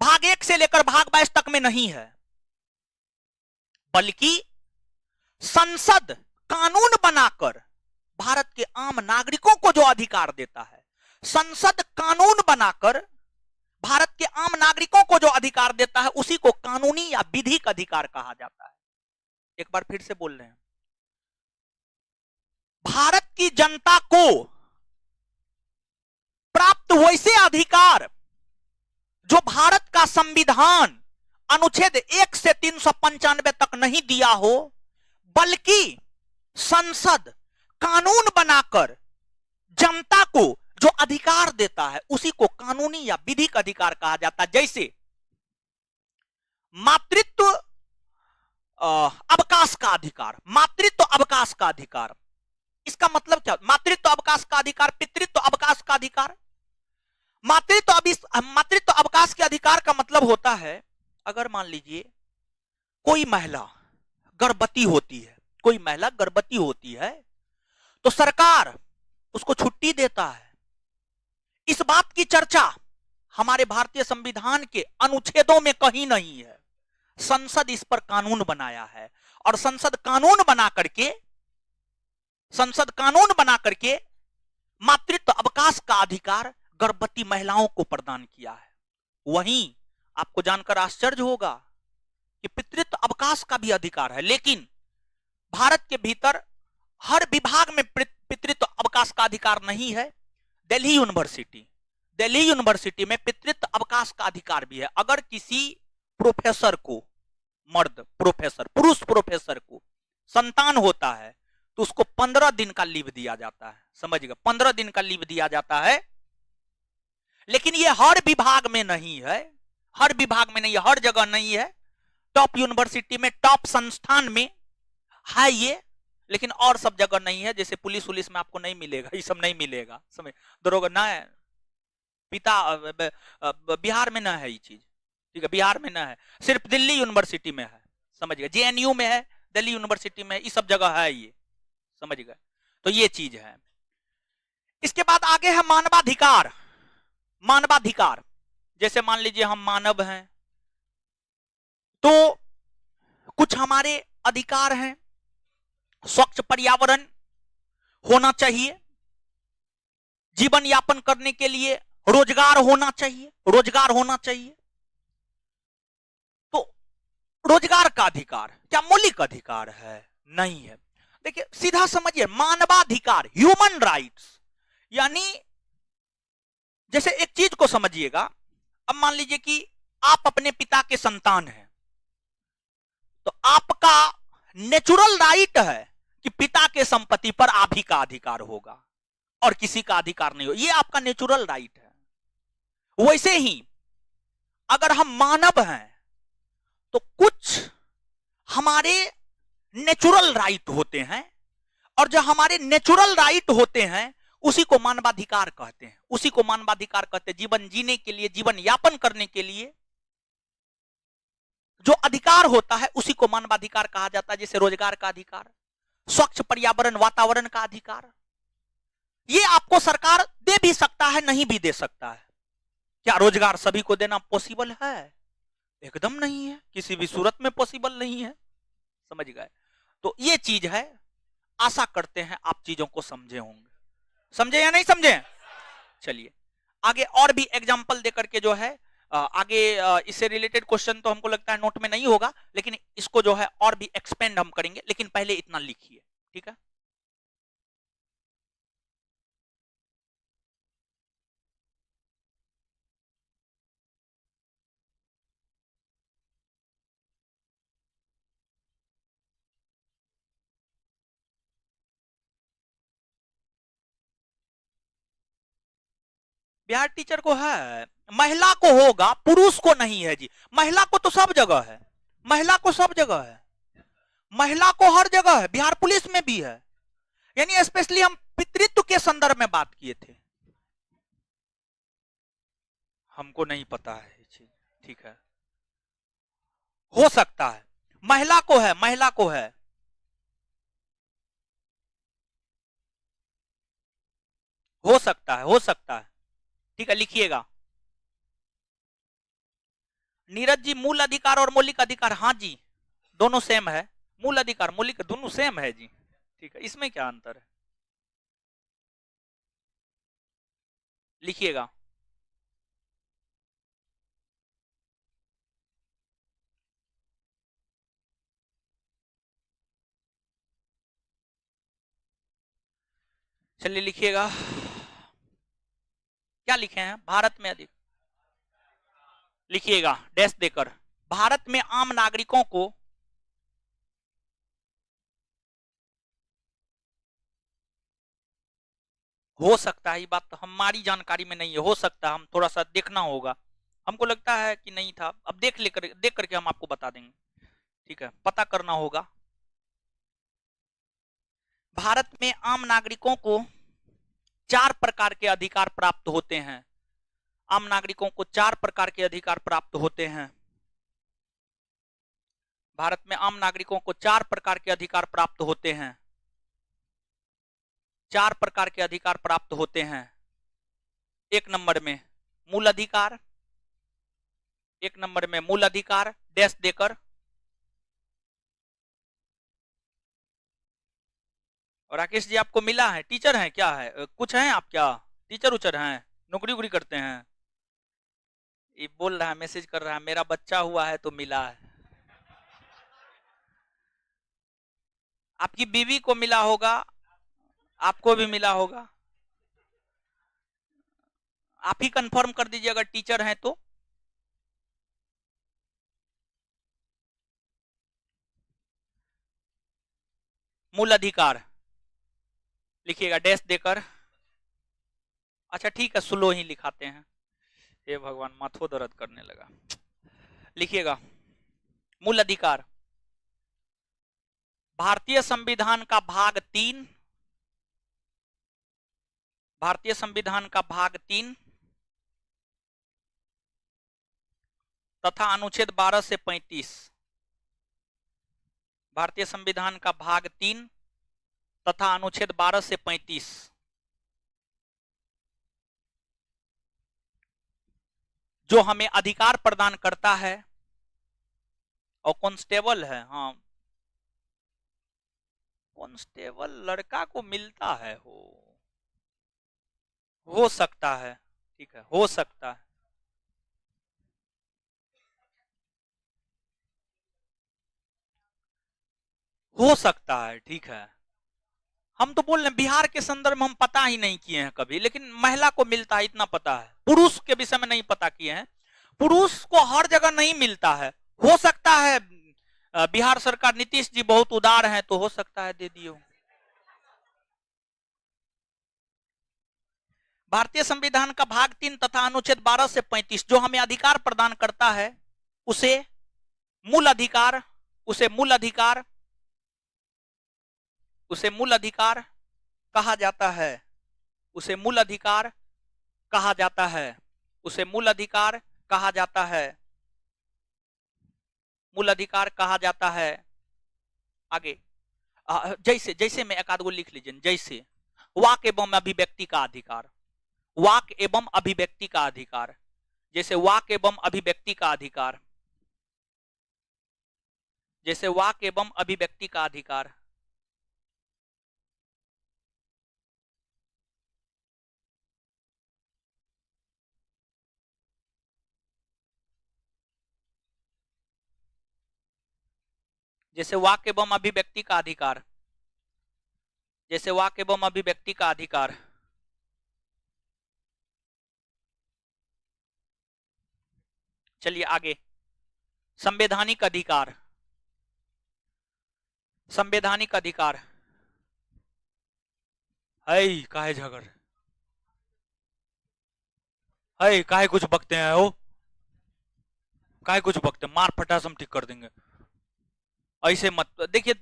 भाग 1 से लेकर भाग 22 तक में नहीं है, बल्कि संसद कानून बनाकर भारत के आम नागरिकों को जो अधिकार देता है, संसद कानून बनाकर भारत के आम नागरिकों को जो अधिकार देता है, उसी को कानूनी या विधिक अधिकार कहा जाता है। एक बार फिर से बोल रहे हैं, भारत की जनता को प्राप्त वैसे अधिकार जो भारत का संविधान अनुच्छेद 1 से 395 तक नहीं दिया हो, बल्कि संसद कानून बनाकर जनता को जो अधिकार देता है, उसी को कानूनी या विधिक अधिकार कहा जाता है। जैसे मातृत्व अवकाश का अधिकार, मातृत्व अवकाश का अधिकार, इसका मतलब क्या? मातृत्व अवकाश का अधिकार, पितृत्व अवकाश का अधिकार। मातृत्व अवकाश के अधिकार का मतलब होता है, अगर मान लीजिए कोई महिला गर्भवती होती है, कोई महिला गर्भवती होती है तो सरकार उसको छुट्टी देता है। इस बात की चर्चा हमारे भारतीय संविधान के अनुच्छेदों में कहीं नहीं है। संसद इस पर कानून बनाया है और संसद कानून बना करके मातृत्व अवकाश का अधिकार गर्भवती महिलाओं को प्रदान किया है। वहीं आपको जानकर आश्चर्य होगा कि पितृत्व अवकाश का भी अधिकार है, लेकिन भारत के भीतर हर विभाग में पितृत्व अवकाश का अधिकार नहीं है। दिल्ली यूनिवर्सिटी में पितृत्व अवकाश का अधिकार भी है। अगर किसी प्रोफेसर को, पुरुष प्रोफेसर को संतान होता है तो उसको 15 दिन का लीव दिया जाता है। समझिएगा, 15 दिन का लीव दिया जाता है। लेकिन ये हर विभाग में नहीं है, हर जगह नहीं है। टॉप यूनिवर्सिटी में, टॉप संस्थान में है ये, लेकिन और सब जगह नहीं है। जैसे पुलिस में आपको नहीं मिलेगा, ये सब नहीं मिलेगा। समझ, दरोगा ना है, बिहार में ना है ये चीज, ठीक है, बिहार में ना है, सिर्फ दिल्ली यूनिवर्सिटी में है। समझिएगा, जेएनयू में है, दिल्ली यूनिवर्सिटी में, इस सब जगह है ये। समझ गए, तो ये चीज है। इसके बाद आगे है मानवाधिकार। जैसे मान लीजिए हम मानव हैं तो कुछ हमारे अधिकार हैं। स्वच्छ पर्यावरण होना चाहिए, जीवन यापन करने के लिए रोजगार होना चाहिए। तो रोजगार का अधिकार क्या मौलिक अधिकार है? नहीं है। देखिए, सीधा समझिए, मानवाधिकार, ह्यूमन राइट्स, यानी जैसे एक चीज को समझिएगा। अब मान लीजिए कि आप अपने पिता के संतान हैं, तो आपका नेचुरल राइट है कि पिता के संपत्ति पर आप ही का अधिकार होगा और किसी का अधिकार नहीं हो। ये आपका नेचुरल राइट है। वैसे ही अगर हम मानव हैं तो कुछ हमारे नेचुरल राइट होते हैं, और जो हमारे नेचुरल राइट होते हैं उसी को मानवाधिकार कहते हैं। जीवन जीने के लिए, जीवन यापन करने के लिए जो अधिकार होता है उसी को मानवाधिकार कहा जाता है। जैसे रोजगार का अधिकार, स्वच्छ पर्यावरण, वातावरण का अधिकार। ये आपको सरकार दे भी सकता है, नहीं भी दे सकता है। क्या रोजगार सभी को देना पॉसिबल है? एकदम नहीं है, किसी भी सूरत में पॉसिबल नहीं है। समझ गए? तो ये चीज है। आशा करते हैं आप चीजों को समझे होंगे। समझे या नहीं समझे? चलिए आगे और भी एग्जांपल देकर के जो है आगे इससे रिलेटेड क्वेश्चन तो हमको लगता है नोट में नहीं होगा, लेकिन इसको जो है और भी एक्सपेंड हम करेंगे। लेकिन पहले इतना लिखिए, ठीक है। बिहार टीचर को है, महिला को होगा, पुरुष को नहीं है जी। महिला को तो सब जगह है, महिला को हर जगह है। बिहार पुलिस में भी है। यानी स्पेशली हम पितृत्व के संदर्भ में बात किए थे। हमको नहीं पता है ये चीज, ठीक है। हो सकता है महिला को है, हो सकता है। ठीक है, लिखिएगा। नीरज जी, मूल अधिकार और मौलिक अधिकार, हाँ जी दोनों सेम है। मूल अधिकार, मौलिक दोनों सेम है जी, ठीक है। इसमें क्या अंतर है? लिखिएगा। चलिए लिखिएगा, क्या लिखे हैं? भारत में अधिक, लिखिएगा डैश देकर। भारत में आम नागरिकों को हो सकता है, ये बात तो हमारी जानकारी में नहीं है, हो सकता है, हम थोड़ा सा देखना होगा। हमको लगता है कि नहीं था, अब देख करके हम आपको बता देंगे, ठीक है। पता करना होगा। भारत में आम नागरिकों को 4 प्रकार के अधिकार प्राप्त होते हैं। आम नागरिकों को 4 प्रकार के अधिकार प्राप्त होते हैं। भारत में आम नागरिकों को 4 प्रकार के अधिकार प्राप्त होते हैं। 4 प्रकार के अधिकार प्राप्त होते हैं। 1 नंबर में मूल अधिकार, 1 नंबर में मूल अधिकार डैश देकर, और राकेश जी आपको मिला है? टीचर हैं क्या? है कुछ हैं आप? क्या टीचर उचर हैं? नौकरी उकरी करते हैं? ये बोल रहा है, मैसेज कर रहा है, मेरा बच्चा हुआ है तो मिला है। आपकी बीवी को मिला होगा, आपको भी मिला होगा। आप ही कंफर्म कर दीजिए अगर टीचर हैं तो। मूल अधिकार लिखिएगा डैश देकर। अच्छा ठीक है, स्लो ही लिखाते हैं। हे भगवान, माथो दर्द करने लगा। लिखिएगा मूल अधिकार, भारतीय संविधान का भाग 3, भारतीय संविधान का भाग 3 तथा अनुच्छेद 12 से 35, भारतीय संविधान का भाग 3 तथा अनुच्छेद 12 से 35 जो हमें अधिकार प्रदान करता है, और कांस्टेबल है, हाँ कांस्टेबल लड़का को मिलता है, हो सकता है, ठीक है, हो सकता है। हो सकता है, ठीक है। हम तो बोल रहे हैं बिहार के संदर्भ में हम पता ही नहीं किए हैं कभी, लेकिन महिला को मिलता है इतना पता है। पुरुष के विषय में नहीं पता किए हैं, पुरुष को हर जगह नहीं मिलता है। हो सकता है बिहार सरकार, नीतीश जी बहुत उदार हैं तो हो सकता है दे दियो। भारतीय संविधान का भाग 3 तथा अनुच्छेद 12 से 35 जो हमें अधिकार प्रदान करता है, उसे मूल अधिकार, उसे मूल अधिकार, उसे मूल अधिकार कहा जाता है, उसे मूल अधिकार कहा जाता है, उसे मूल अधिकार कहा जाता है, मूल अधिकार कहा जाता है। आगे जैसे जैसे में एक आध गो लिख लीजिए, जैसे वाक एवं अभिव्यक्ति का अधिकार, वाक एवं अभिव्यक्ति का अधिकार, जैसे वाक एवं अभिव्यक्ति का अधिकार, जैसे वाक एवं अभिव्यक्ति का अधिकार, जैसे वाक एवं अभिव्यक्ति का अधिकार, जैसे वाक एवं अभिव्यक्ति का अधिकार। चलिए आगे, संवैधानिक अधिकार, संवैधानिक अधिकार है, काहे झगड़ है, काहे कुछ बकते हैं हो, काहे कुछ बकते, मार फटास हम ठीक कर देंगे। ऐसे मत देखिए,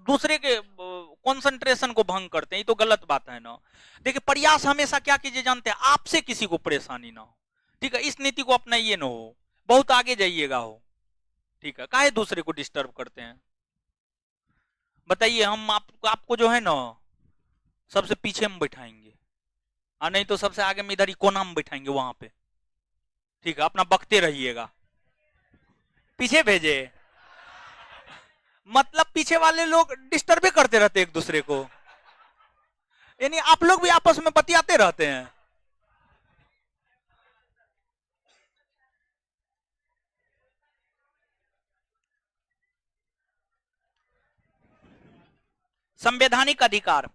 दूसरे के कंसंट्रेशन को भंग करते हैं, ये तो गलत बात है ना। देखिए प्रयास हमेशा क्या कीजिए जानते हैं, आपसे किसी को परेशानी ना हो, ठीक है, इस नीति को अपनाइए ना हो, बहुत आगे जाइएगा हो, ठीक है, काहे दूसरे को डिस्टर्ब करते हैं। बताइए, हम आपको जो है ना सबसे पीछे में बैठाएंगे, और नहीं तो सबसे आगे में इधर ही कोना में बैठाएंगे वहां पे, ठीक है, अपना बकते रहिएगा। पीछे भेजे मतलब पीछे वाले लोग डिस्टर्ब करते रहते एक दूसरे को, यानी आप लोग भी आपस में बतियाते रहते हैं। संवैधानिक अधिकार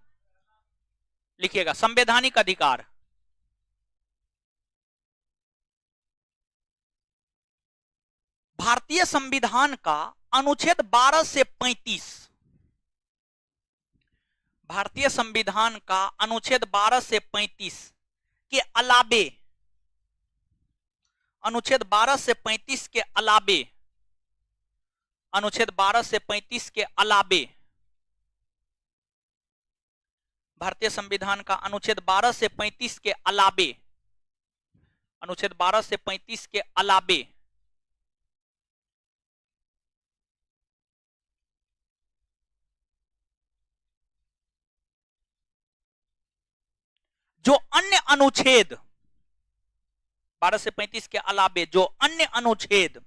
लिखिएगा, संवैधानिक अधिकार, भारतीय संविधान का अनुच्छेद 12 से 35, भारतीय संविधान का अनुच्छेद 12 से 35 के अलावे, अनुच्छेद 12 से 35 के अलावे, अनुच्छेद 12 से 35 के अलावे, भारतीय संविधान का अनुच्छेद 12 से 35 के अलावे, अनुच्छेद 12 से 35 के अलावे जो अन्य अनुच्छेद 12 से 35 के अलावे जो अन्य अनुच्छेद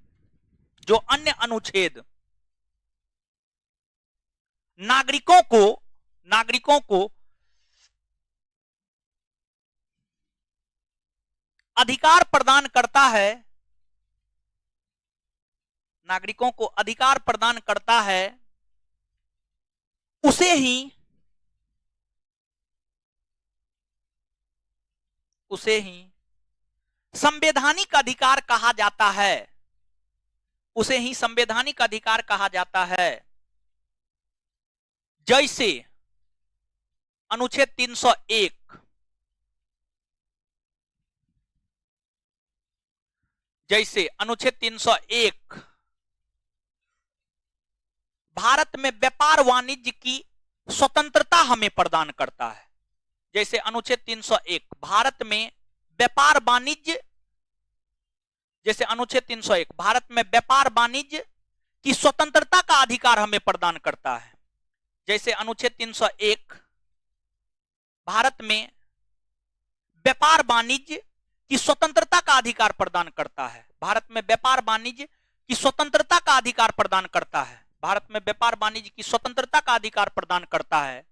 नागरिकों को अधिकार प्रदान करता है, नागरिकों को अधिकार प्रदान करता है, उसे ही संवैधानिक अधिकार कहा जाता है, उसे ही संवैधानिक अधिकार कहा जाता है। जैसे अनुच्छेद 301, जैसे अनुच्छेद 301 भारत में व्यापार वाणिज्य की स्वतंत्रता हमें प्रदान करता है। जैसे अनुच्छेद 301 भारत में व्यापार वाणिज्य, जैसे अनुच्छेद 301 भारत में व्यापार वाणिज्य की स्वतंत्रता का अधिकार हमें प्रदान करता है। जैसे अनुच्छेद 301 भारत में व्यापार वाणिज्य की स्वतंत्रता का अधिकार प्रदान करता है, भारत में व्यापार वाणिज्य की स्वतंत्रता का अधिकार प्रदान करता है, भारत में व्यापार वाणिज्य की स्वतंत्रता का अधिकार प्रदान करता है।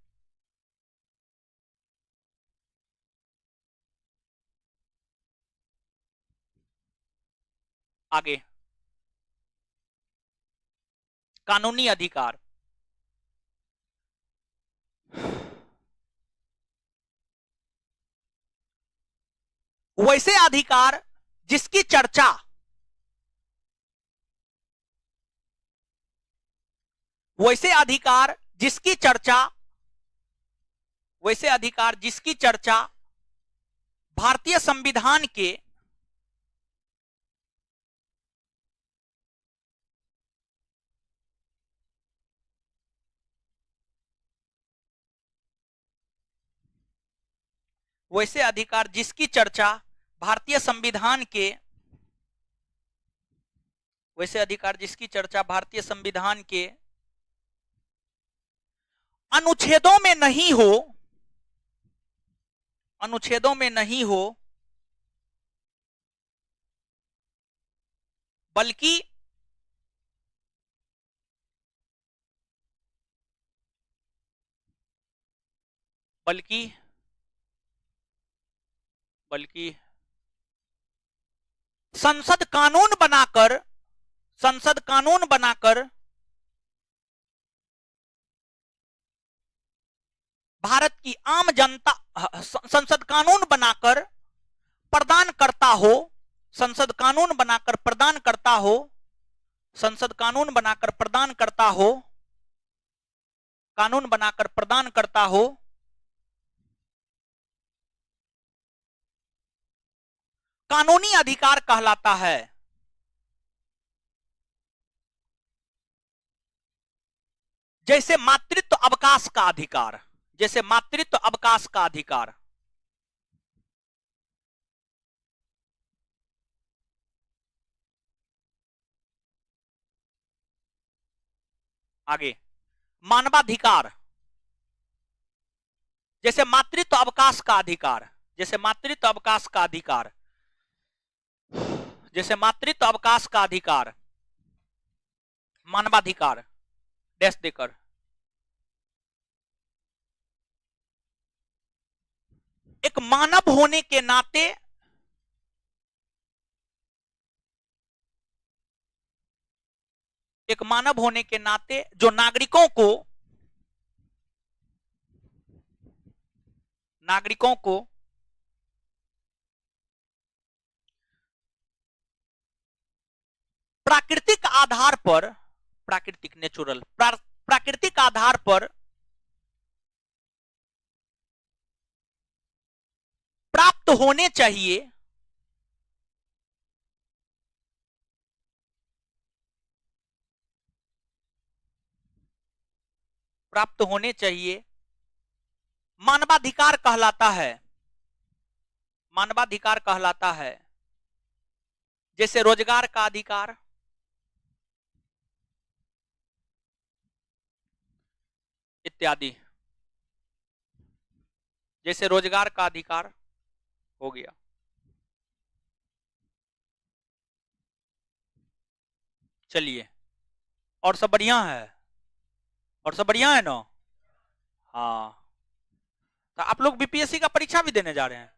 आगे कानूनी अधिकार, वैसे अधिकार जिसकी चर्चा भारतीय संविधान के भारतीय संविधान के अनुच्छेदों में नहीं हो बल्कि संसद कानून बनाकर भारत की आम जनता, संसद कानून बनाकर प्रदान करता हो, संसद कानून बनाकर प्रदान करता हो, संसद कानून बनाकर प्रदान करता हो, कानून बनाकर प्रदान करता हो, कानूनी अधिकार कहलाता है। जैसे मातृत्व अवकाश का अधिकार, जैसे मातृत्व अवकाश का अधिकार, आगे मानवाधिकार, जैसे मातृत्व अवकाश का अधिकार, जैसे मातृत्व अवकाश का अधिकार, जैसे मातृत्व अवकाश का अधिकार, मानवाधिकार डैश देकर, एक मानव होने के नाते जो नागरिकों को प्राकृतिक आधार पर, प्राकृतिक आधार पर प्राप्त होने चाहिए, मानवाधिकार कहलाता है। जैसे रोजगार का अधिकार, इत्यादि। जैसे रोजगार का अधिकार हो गया। चलिए, और सब बढ़िया है, और सब बढ़िया है ना? हाँ, तो आप लोग बीपीएससी का परीक्षा भी देने जा रहे हैं?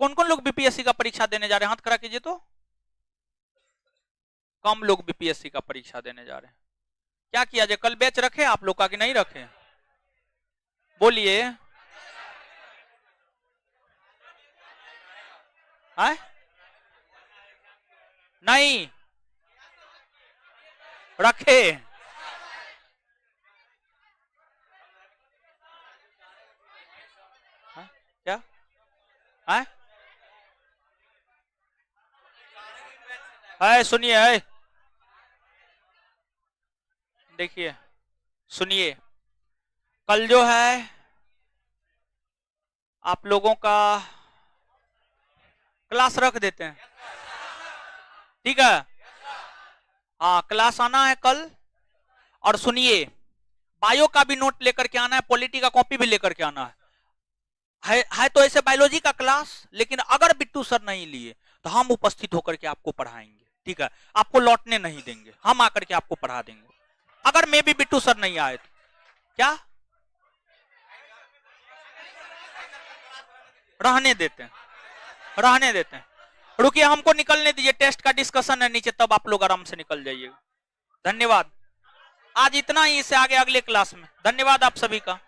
कौन कौन लोग बीपीएससी का परीक्षा देने जा रहे हैं? हाथ खड़ा कीजिए तो। कम लोग बीपीएससी का परीक्षा देने जा रहे हैं। क्या किया जाए, कल बैच रखे आप लोग का कि नहीं रखे? बोलिए। है? नहीं रखे। है? क्या है? सुनिए, है देखिए, सुनिए, कल जो है आप लोगों का क्लास रख देते हैं, ठीक है? हाँ, क्लास आना है कल। और सुनिए, बायो का भी नोट लेकर के आना है, पॉलिटी का कॉपी भी लेकर के आना है तो ऐसे बायोलॉजी का क्लास, लेकिन अगर बिट्टू सर नहीं लिए तो हम उपस्थित होकर के आपको पढ़ाएंगे, ठीक है? आपको लौटने नहीं देंगे, हम आकर के आपको पढ़ा देंगे। अगर मे भी बिट्टू सर नहीं आए तो क्या रहने देते हैं, रहने देते हैं। रुकिए, हमको निकलने दीजिए, टेस्ट का डिस्कशन है नीचे, तब आप लोग आराम से निकल जाइएगा। धन्यवाद, आज इतना ही, इससे आगे अगले क्लास में। धन्यवाद आप सभी का।